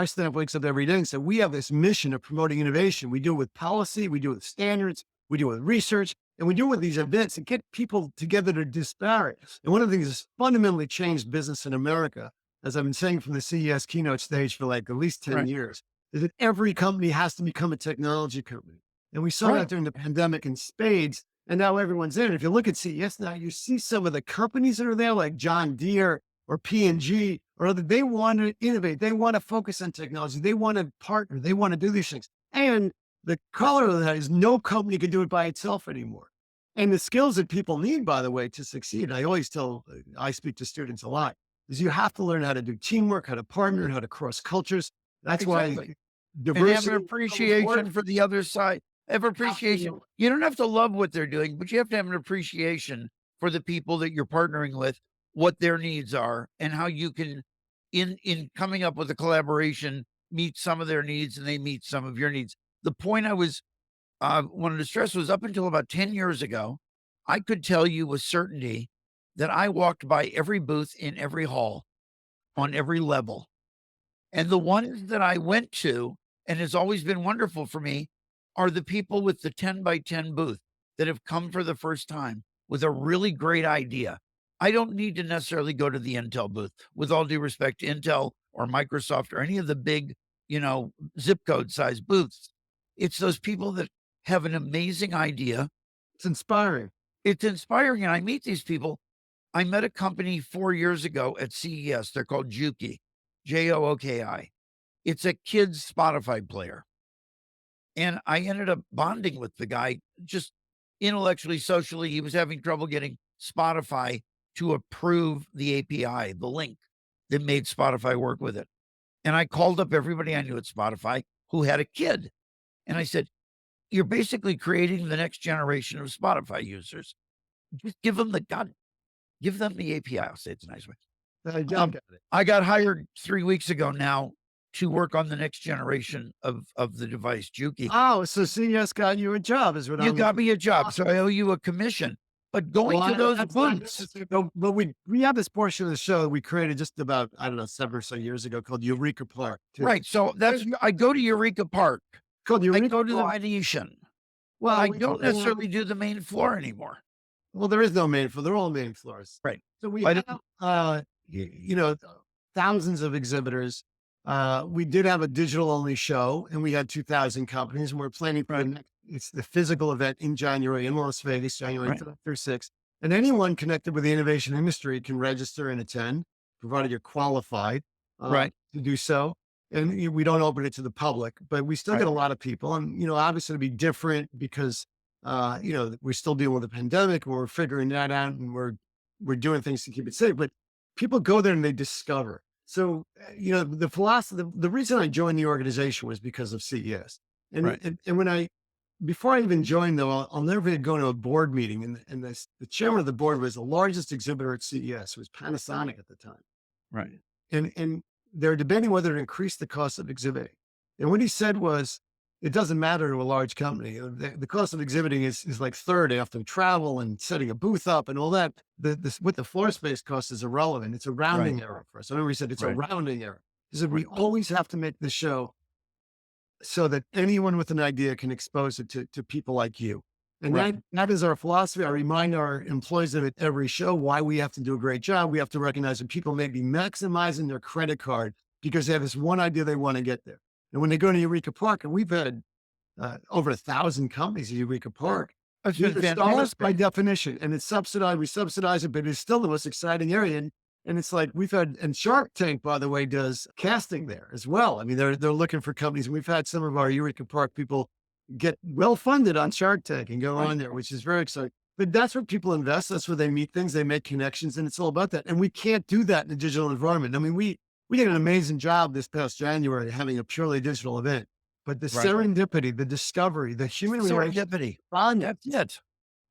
staff wakes up every day and says, we have this mission of promoting innovation. We do it with policy, we do it with standards, we do it with research, and we do it with these events and get people together to disparate. And one of the things that's fundamentally changed business in America, as I've been saying from the CES keynote stage for like at least 10 years, is that every company has to become a technology company. And we saw that during the pandemic in spades, and now everyone's in it. If you look at CES now, you see some of the companies that are there, like John Deere or P&G, or other, they want to innovate. They want to focus on technology. They want to partner. They want to do these things. And the color of that is no company can do it by itself anymore. And the skills that people need, by the way, to succeed, I speak to students a lot, is you have to learn how to do teamwork, how to partner, how to cross cultures. That's why diversity. And have an appreciation for the other side. Have appreciation. Absolutely. You don't have to love what they're doing, but you have to have an appreciation for the people that you're partnering with, what their needs are, and how you can, in coming up with a collaboration, meet some of their needs and they meet some of your needs. The point I was wanted to stress was, up until about 10 years ago, I could tell you with certainty that I walked by every booth in every hall on every level. And the ones that I went to, and has always been wonderful for me, are the people with the 10 by 10 booth that have come for the first time with a really great idea. I don't need to necessarily go to the Intel booth, with all due respect to Intel or Microsoft or any of the big, zip code size booths. It's those people that have an amazing idea. It's inspiring. It's inspiring. And I meet these people. I met a company 4 years ago at CES. They're called Jooki, Jooki. It's a kid's Spotify player. And I ended up bonding with the guy, just intellectually, socially. He was having trouble getting Spotify to approve the API, the link that made Spotify work with it. And I called up everybody I knew at Spotify who had a kid. And I said, you're basically creating the next generation of Spotify users. Just give them the API. I'll say it's a nice way. I got hired 3 weeks ago now to work on the next generation of the device, Jooki. Oh, so CES got you a job, is what You got me a job, so I owe you a commission. But going to those booths. But we have this portion of the show that we created just about, 7 or so years ago, called Eureka Park. Right. So I go to Eureka Park. Called Eureka I go to the Park. Venetian. Well, I don't necessarily do the main floor anymore. Well, there is no main floor. They're all main floors. Right. So we have, thousands of exhibitors. We did have a digital only show, and we had 2,000 companies, and we're planning for it's the physical event in January in Las Vegas, January 3rd through 6th. And anyone connected with the innovation industry can register and attend, provided you're qualified to do so. And we don't open it to the public, but we still get a lot of people. And, obviously it'll be different because, we're still dealing with the pandemic, and we're figuring that out, and we're doing things to keep it safe. But people go there and they discover. So, the philosophy, the reason I joined the organization was because of CES. And when before I even joined, though, I'll never forget going to a board meeting, and the chairman of the board was the largest exhibitor at CES. It was Panasonic at the time. Right. And they're debating whether to increase the cost of exhibiting. And what he said was, it doesn't matter to a large company. The cost of exhibiting is like third after travel and setting a booth up and all that. What the floor space cost is irrelevant. It's a rounding error for us. I remember he said it's a rounding error. He said, we always have to make the show so that anyone with an idea can expose it to people like you. And that is our philosophy. I remind our employees of it every show, why we have to do a great job. We have to recognize that people may be maximizing their credit card because they have this one idea they want to get there. And when they go to Eureka Park, and we've had over 1,000 companies at Eureka Park, That's these been are startups by fantastic. definition, and it's subsidized. We subsidize it, but it's still the most exciting area. And it's like we've had, and Shark Tank, by the way, does casting there as well. I mean, they're looking for companies. And we've had some of our Eureka Park people get well funded on Shark Tank and go Right. on there, which is very exciting. But that's where people invest. That's where they meet things. They make connections, and it's all about that. And we can't do that in a digital environment. I mean, we did an amazing job this past January having a purely digital event, but the Right. serendipity, the discovery, the human relationship, Serendipity. that's That's it.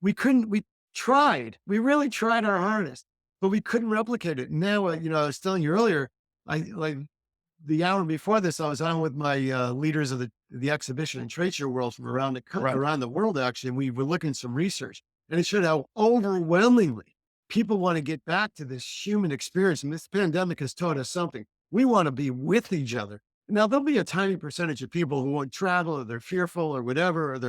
we tried, we really tried our hardest, but we couldn't replicate it. Now, I was telling you earlier, I like the hour before this, I was on with my leaders of the exhibition and trade show world from Right. around the world, actually. And we were looking at some research, and it showed how overwhelmingly people want to get back to this human experience. And this pandemic has taught us something. We want to be with each other. Now, there'll be a tiny percentage of people who won't travel, or they're fearful or whatever, or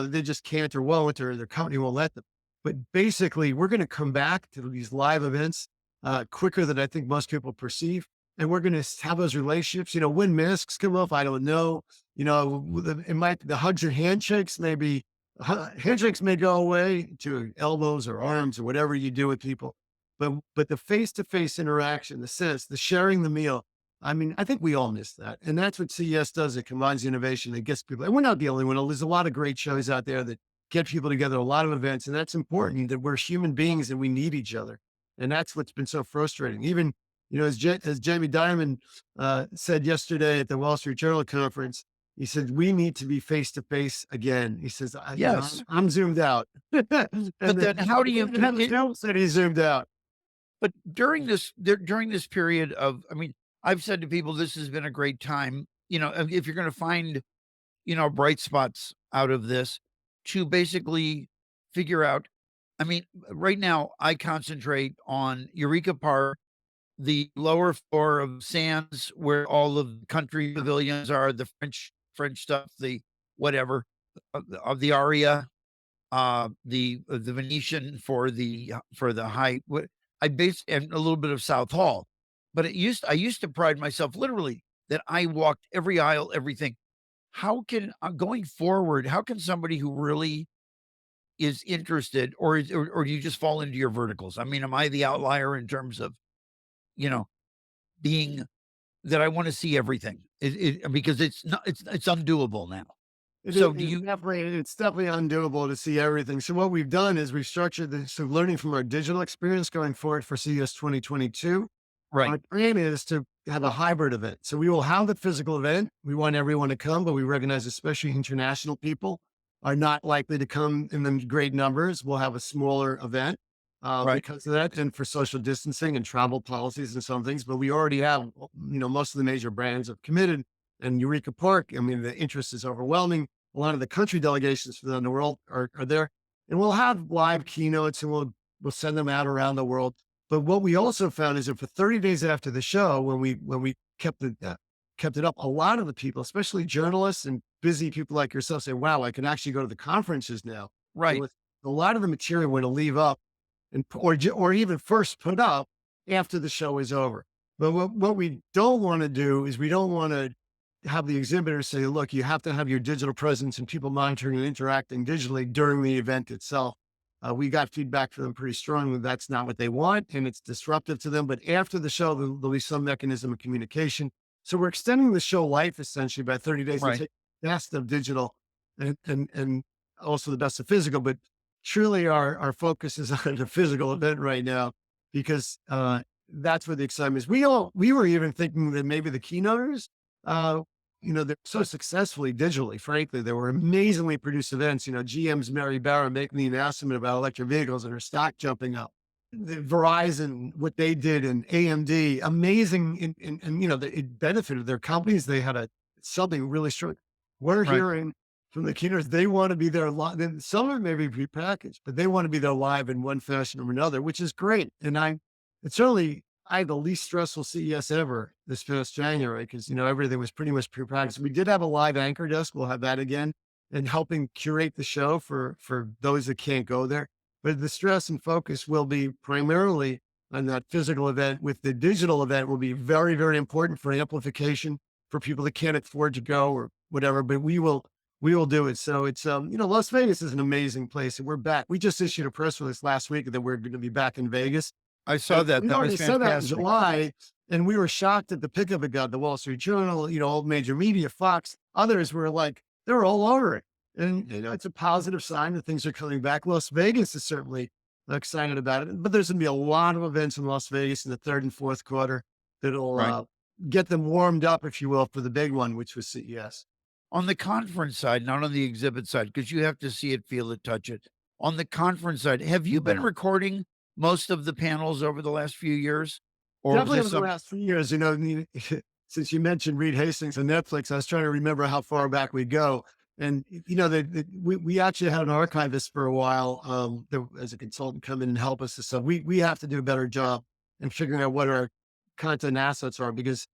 they just can't or won't, or their company won't let them. But basically, we're going to come back to these live events quicker than I think most people perceive. And we're going to have those relationships, when masks come off, I don't know, it might, the hugs and handshakes, maybe handshakes may go away to elbows or arms or whatever you do with people. But the face-to-face interaction, the sense, the sharing the meal, I mean, I think we all miss that. And that's what CES does. It combines innovation. It gets people, and we're not the only one. There's a lot of great shows out there that get people together, a lot of events. And that's important, that we're human beings and we need each other. And that's what's been so frustrating. Even, as Jamie Dimon said yesterday at the Wall Street Journal conference, he said, we need to be face to face again. He says, Yes. I'm zoomed out. But then how do you, said he zoomed out. but during this period of, I mean, I've said to people, this has been a great time, if you're going to find, bright spots out of this, to basically figure out, I mean, right now I concentrate on Eureka Park, the lower floor of Sands, where all of the country pavilions are, the French stuff, the whatever of the Aria, the Venetian for the high. I base and a little bit of South Hall, but I used to pride myself literally that I walked every aisle, everything. How can going forward? How can somebody who really is interested, or do you just fall into your verticals? I mean, am I the outlier in terms of you know being that I want to see everything? Because it's not it's undoable now. So do you? It's definitely undoable to see everything. So what we've done is we've structured this. So learning from our digital experience going forward for CES 2022, Right. our plan is to have a hybrid event. So we will have the physical event. We want everyone to come, but we recognize especially international people are not likely to come in the great numbers. We'll have a smaller event Right. because of that, and for social distancing and travel policies and some things. But we already have, most of the major brands have committed. And Eureka Park, I mean, the interest is overwhelming. A lot of the country delegations from the world are there, and we'll have live keynotes, and we'll send them out around the world. But what we also found is that for 30 days after the show, when we kept it up, a lot of the people, especially journalists and busy people like yourself, say, "Wow, I can actually go to the conferences now." So Right. a lot of the material we're going to leave up, and or even first put up after the show is over. But what we don't want to do is we don't want to have the exhibitors say, "Look, you have to have your digital presence and people monitoring and interacting digitally during the event itself." We got feedback from them pretty strongly. That's not what they want, and it's disruptive to them. But after the show, there'll be some mechanism of communication. So we're extending the show life essentially by 30 days to Right. take the best of digital and also the best of physical. But truly our focus is on the physical event right now, because that's where the excitement is. We were even thinking that maybe the keynoters, they're so successfully digitally, frankly, they were amazingly produced events. GM's Mary Barra making the announcement about electric vehicles and her stock jumping up. The Verizon, what they did, and AMD, amazing. It benefited their companies. They had something really strong. We're Right. hearing from the keynotes, they want to be there live. Some of it may be prepackaged, but they want to be there live in one fashion or another, which is great. And I had the least stressful CES ever this past January, because, everything was pretty much prepackaged. We did have a live anchor desk. We'll have that again, and helping curate the show for those that can't go there. But the stress and focus will be primarily on that physical event with the digital event will be very, very important for amplification for people that can't afford to go or whatever, but we will do it. So it's, Las Vegas is an amazing place and we're back. We just issued a press release last week that we're going to be back in Vegas. I saw that. We That already was said that in fantastic. July, and we were shocked at the pickup it got. The Wall Street Journal, all major media, Fox, others were like, they were all over it. And, it's a positive sign that things are coming back. Las Vegas is certainly excited about it, but there's going to be a lot of events in Las Vegas in the third and fourth quarter that'll Right. get them warmed up, if you will, for the big one, which was CES. On the conference side, not on the exhibit side, because you have to see it, feel it, touch it. On the conference side, have you been recording most of the panels over the last few years? Or was Definitely this over the last few years, since you mentioned Reed Hastings on Netflix, I was trying to remember how far back we go. And, we actually had an archivist for a while, as a consultant come in and help us. So we have to do a better job in figuring out what our content assets are because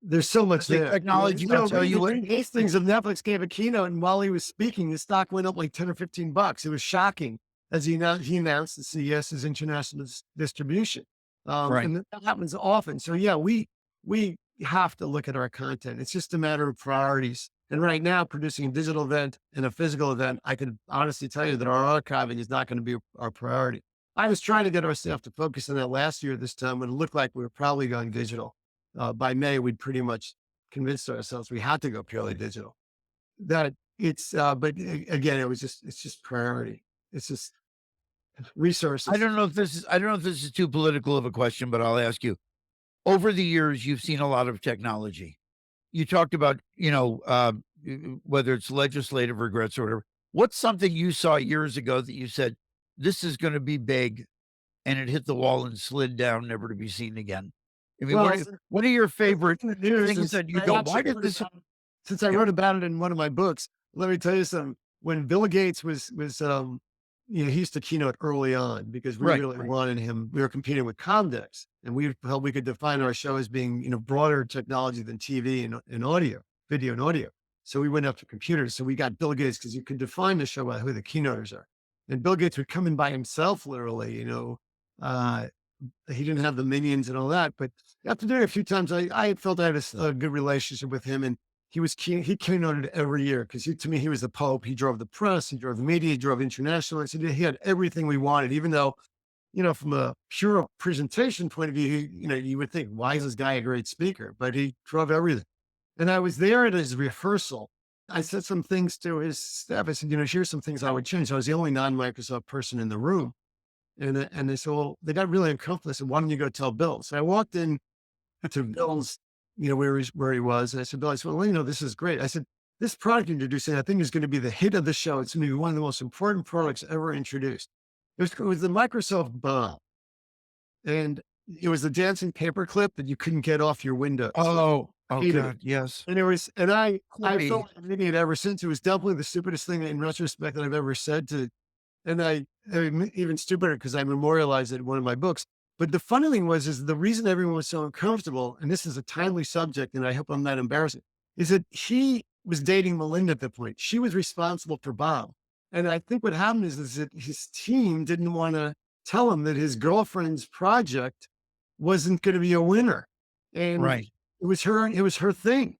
there's so much the there. technology will tell you what? Reed Hastings of Netflix gave a keynote, and while he was speaking, his stock went up like 10 or 15 bucks. It was shocking as he announced the CES's international distribution. Right. And that happens often. So yeah, we have to look at our content. It's just a matter of priorities. And right now, producing a digital event and a physical event, I can honestly tell you that our archiving is not going to be our priority. I was trying to get our staff to focus on that last year this time when it looked like we were probably going digital. By May, we'd pretty much convinced ourselves we had to go purely digital. That it's, but again, it's just priority. It's just resources. I don't know if this is too political of a question, but I'll ask you. Over the years, you've seen a lot of technology. You talked about, whether it's legislative regrets or whatever. What's something you saw years ago that you said, this is going to be big, and it hit the wall and slid down, never to be seen again? I mean, Well, what are your favorite things since that you I go, actually why did wrote this? since I wrote about it in one of my books, let me tell you something. When Bill Gates was he used to keynote early on because we Right, really right. wanted him. We were competing with Comdex, and we felt we could define our show as being broader technology than TV and audio, video and audio. So we went after computers. So we got Bill Gates because you could define the show by who the keynoters are. And Bill Gates would come in by himself, literally. He didn't have the minions and all that, but after doing it a few times, I felt I had a good relationship with him, and he keynoted every year because to me, he was the Pope. He drove the press, he drove the media, he drove international. He had everything we wanted, even though, from a pure presentation point of view, you would think, why is this guy a great speaker? But he drove everything. And I was there at his rehearsal. I said some things to his staff. I said, here's some things I would change. I was the only non-Microsoft person in the room. And they said, well, they got really uncomfortable. I said, why don't you go tell Bill? So I walked in to Bill's, where he was. And I said, Bill, well, this is great. I said, this product you're introducing, I think is going to be the hit of the show. It's going to be one of the most important products ever introduced. It was the Microsoft bomb. And it was the dancing paperclip that you couldn't get off your window. Oh, Hated it. God, yes. And I Corey. felt like an idiot ever since. It was definitely the stupidest thing in retrospect that I've ever said and I even stupider because I memorialized it in one of my books. But the funny thing is the reason everyone was so uncomfortable, and this is a timely subject, and I hope I'm not embarrassing, is that he was dating Melinda at that point. She was responsible for Bob. And I think what happened is that his team didn't want to tell him that his girlfriend's project wasn't going to be a winner. And Right. it was her thing.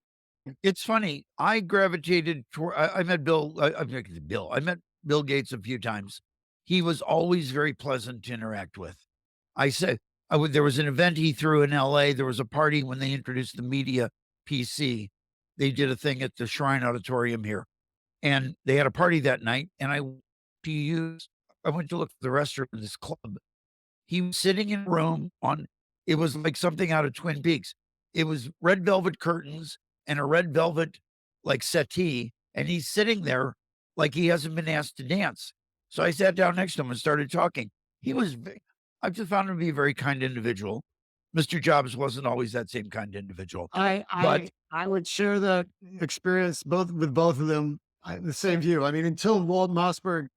It's funny. I gravitated toward, I met I met Bill Gates a few times. He was always very pleasant to interact with. I said, there was an event he threw in LA. There was a party when they introduced the media PC. They did a thing at the Shrine Auditorium here, and they had a party that night. And I went to look for the restroom in this club. He was sitting in a room it was like something out of Twin Peaks. It was red velvet curtains and a red velvet like settee, and he's sitting there like he hasn't been asked to dance. So I sat down next to him and started talking. I just found him to be a very kind individual. Mr. Jobs wasn't always that same kind of individual. I would share that experience with both of them. The same view. I mean, until Walter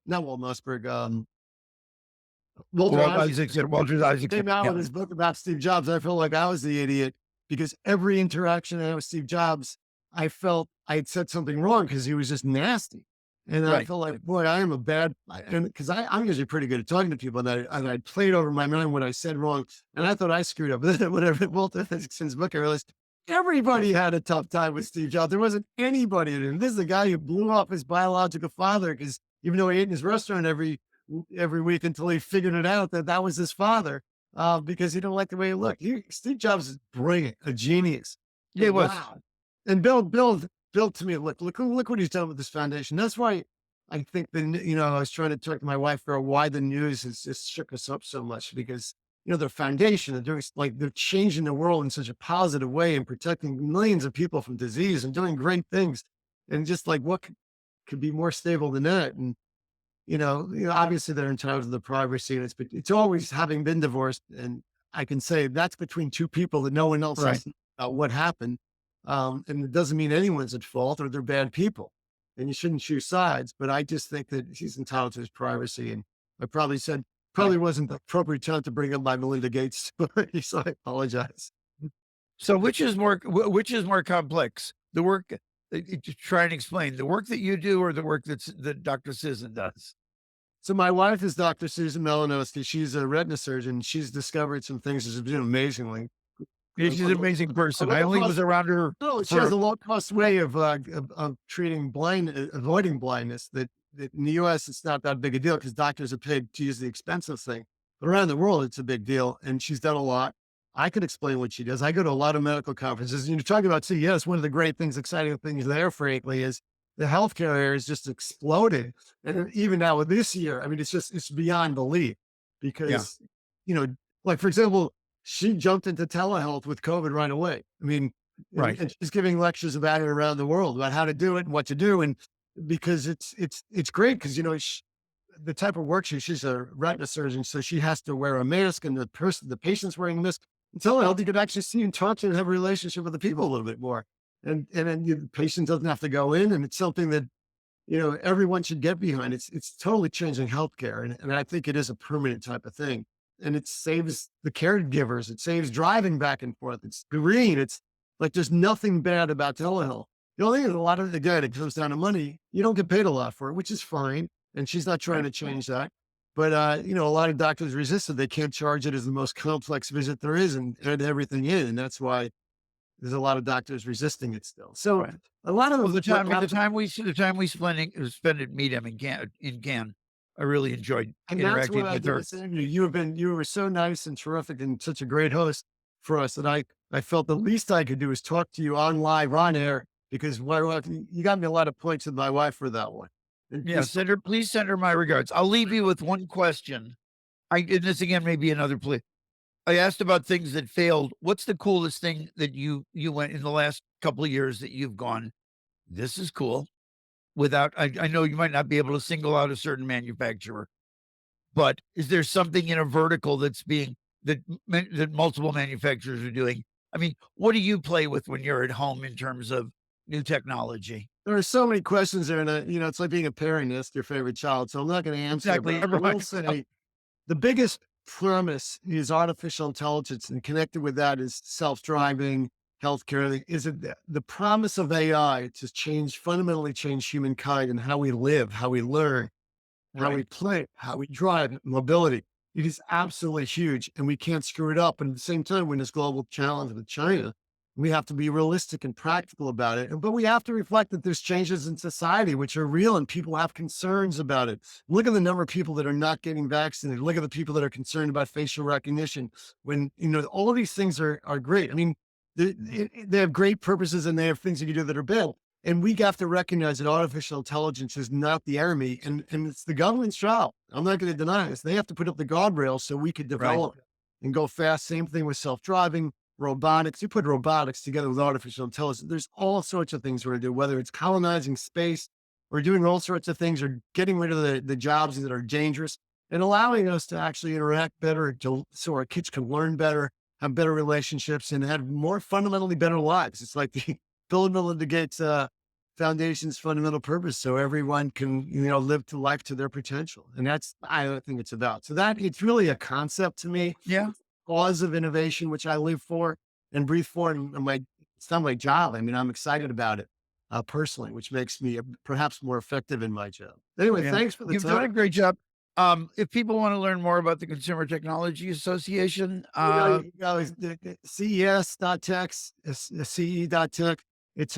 Isaacson came out with his book about Steve Jobs, I felt like I was the idiot because every interaction I had with Steve Jobs, I felt I had said something wrong because he was just nasty. And I Right. feel like, boy, I am a bad, and because I'm usually pretty good at talking to people, and I played over my mind what I said wrong, and I thought I screwed up. Whatever Walter Isaacson's book, I realized everybody had a tough time with Steve Jobs. There wasn't anybody. And this is the guy who blew off his biological father because even though he ate in his restaurant every week until he figured it out that that was his father, because he didn't like the way he looked. Steve Jobs is brilliant, a genius. Yeah, it was. Wow. And Bill, to me, look what he's done with this foundation. That's why I think I was trying to talk to my wife about why the news has just shook us up so much because, their foundation, they're changing the world in such a positive way and protecting millions of people from disease and doing great things. And just like what could be more stable than that? And, obviously they're entitled to the privacy and it's always having been divorced. And I can say that's between two people that no one else Right. has to know about what happened. And it doesn't mean anyone's at fault or they're bad people and you shouldn't choose sides. But I just think that he's entitled to his privacy. And I probably wasn't the appropriate time to bring up my Melinda Gates story. So I apologize. So which is which is more complex? The work to try and explain the work that you do or the work that Dr. Susan does? So my wife is Dr. Susan Malinowski. She's a retina surgeon. She's discovered some things that's been amazingly. Yeah, she's an amazing person. I only was around her. No, she has a low-cost way of treating avoiding blindness. That in the U.S. it's not that big a deal because doctors are paid to use the expensive thing. But around the world, it's a big deal, and she's done a lot. I could explain what she does. I go to a lot of medical conferences. And you're talking about CES. One of the great things, exciting things there, frankly, is the healthcare area is just exploded. And even now with this year, I mean, it's beyond belief because, like for example, she jumped into telehealth with COVID right away. I mean, Right. and she's giving lectures about it around the world about how to do it and what to do. And because it's great because, the type of work she's a retina surgeon, so she has to wear a mask and the patient's wearing a mask. In telehealth, you could actually see and talk to and have a relationship with the people a little bit more. And then the patient doesn't have to go in. And it's something that, everyone should get behind. It's totally changing healthcare. And I think it is a permanent type of thing. And it saves the caregivers. It saves driving back and forth. It's green. It's like there's nothing bad about telehealth. The only thing is a lot of it, again, it comes down to money. You don't get paid a lot for it, which is fine. And she's not trying to change that. But, a lot of doctors resist it. They can't charge it as the most complex visit there is and add everything in. And that's why there's a lot of doctors resisting it still. So Right. a lot of Well, the time we spend at Meetup in Cannes, I really enjoyed and that's interacting what I with did her. with you were so nice and terrific and such a great host for us that I felt the least I could do is talk to you on live on air because my wife, you got me a lot of points with my wife for that one. And Yeah, please send her my regards. I'll leave you with one question. And this again may be another play. I asked about things that failed. What's the coolest thing that you went in the last couple of years that you've gone, this is cool? I know you might not be able to single out a certain manufacturer, but is there something in a vertical that multiple manufacturers are doing? I mean, what do you play with when you're at home in terms of new technology? there are so many questions there, and it's like being a parent. That's your favorite child, so I'm not going to answer. Exactly. But I will say the biggest premise is artificial intelligence, and connected with that is self-driving healthcare. Is it the promise of AI to fundamentally change humankind and how we live, how we learn, how we Right. play, how we drive, mobility? It is absolutely huge, and we can't screw it up. And at the same time, when this global challenge with China, we have to be realistic and practical about it. But we have to reflect that there's changes in society which are real, and people have concerns about it. Look at the number of people that are not getting vaccinated. Look at the people that are concerned about facial recognition. When all of these things are great. I mean, they have great purposes, and they have things that you do that are bad. And we have to recognize that artificial intelligence is not the enemy, and it's the government's job. I'm not going to deny this. They have to put up the guardrails so we could develop and go fast. Same thing with self-driving, robotics. You put robotics together with artificial intelligence, there's all sorts of things we're going to do, whether it's colonizing space or doing all sorts of things or getting rid of the jobs that are dangerous and allowing us to actually interact better so our kids can learn better, have better relationships, and have more fundamentally better lives. It's like the Bill and Melinda Gates Foundation's fundamental purpose, so everyone can live to life to their potential, and that's I think it's about. So that it's really a concept to me, Yeah. cause of innovation, which I live for and breathe for, and it's not my job. I mean, I'm excited about it. personally, which makes me perhaps more effective in my job. Anyway, Yeah. thanks for the You've done a time. great job. If people want to learn more about the Consumer Technology Association, You know, it's the ces.tech, ce.tech. It's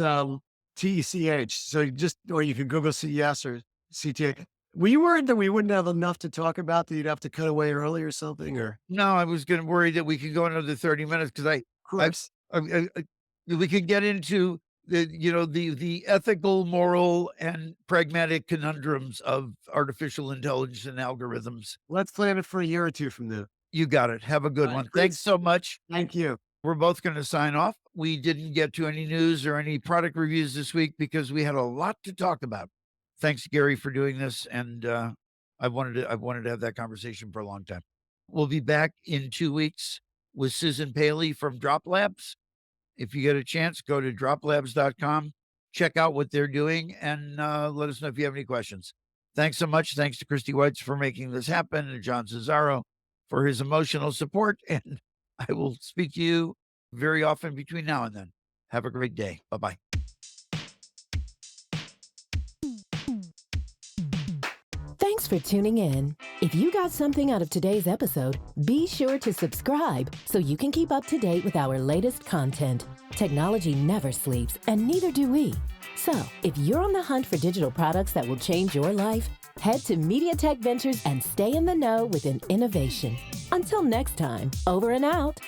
TECH. So you just, or you can Google CES or CTA. Were you worried that we wouldn't have enough to talk about, that you'd have to cut away early or something? Or, no, I was going to worry that we could go another 30 minutes because of course, we could get into the ethical, moral, and pragmatic conundrums of artificial intelligence and algorithms. let's plan it for a year or two from now. You got it. Have a good All right, one. great Thanks so much. Thank you. We're both going to sign off. We didn't get to any news or any product reviews this week because we had a lot to talk about. Thanks, Gary, for doing this. And I've wanted to have that conversation for a long time. We'll be back in 2 weeks with Susan Paley from Drop Labs. If you get a chance, go to droplabs.com, check out what they're doing, and let us know if you have any questions. Thanks so much. Thanks to Christy Weitz for making this happen, and John Cesaro for his emotional support. And I will speak to you very often between now and then. Have a great day. Bye-bye. Thanks for tuning in. If you got something out of today's episode, be sure to subscribe so you can keep up to date with our latest content. Technology never sleeps, and neither do we. So, if you're on the hunt for digital products that will change your life, head to MediaTek Ventures and stay in the know with an innovation. Until next time, over and out.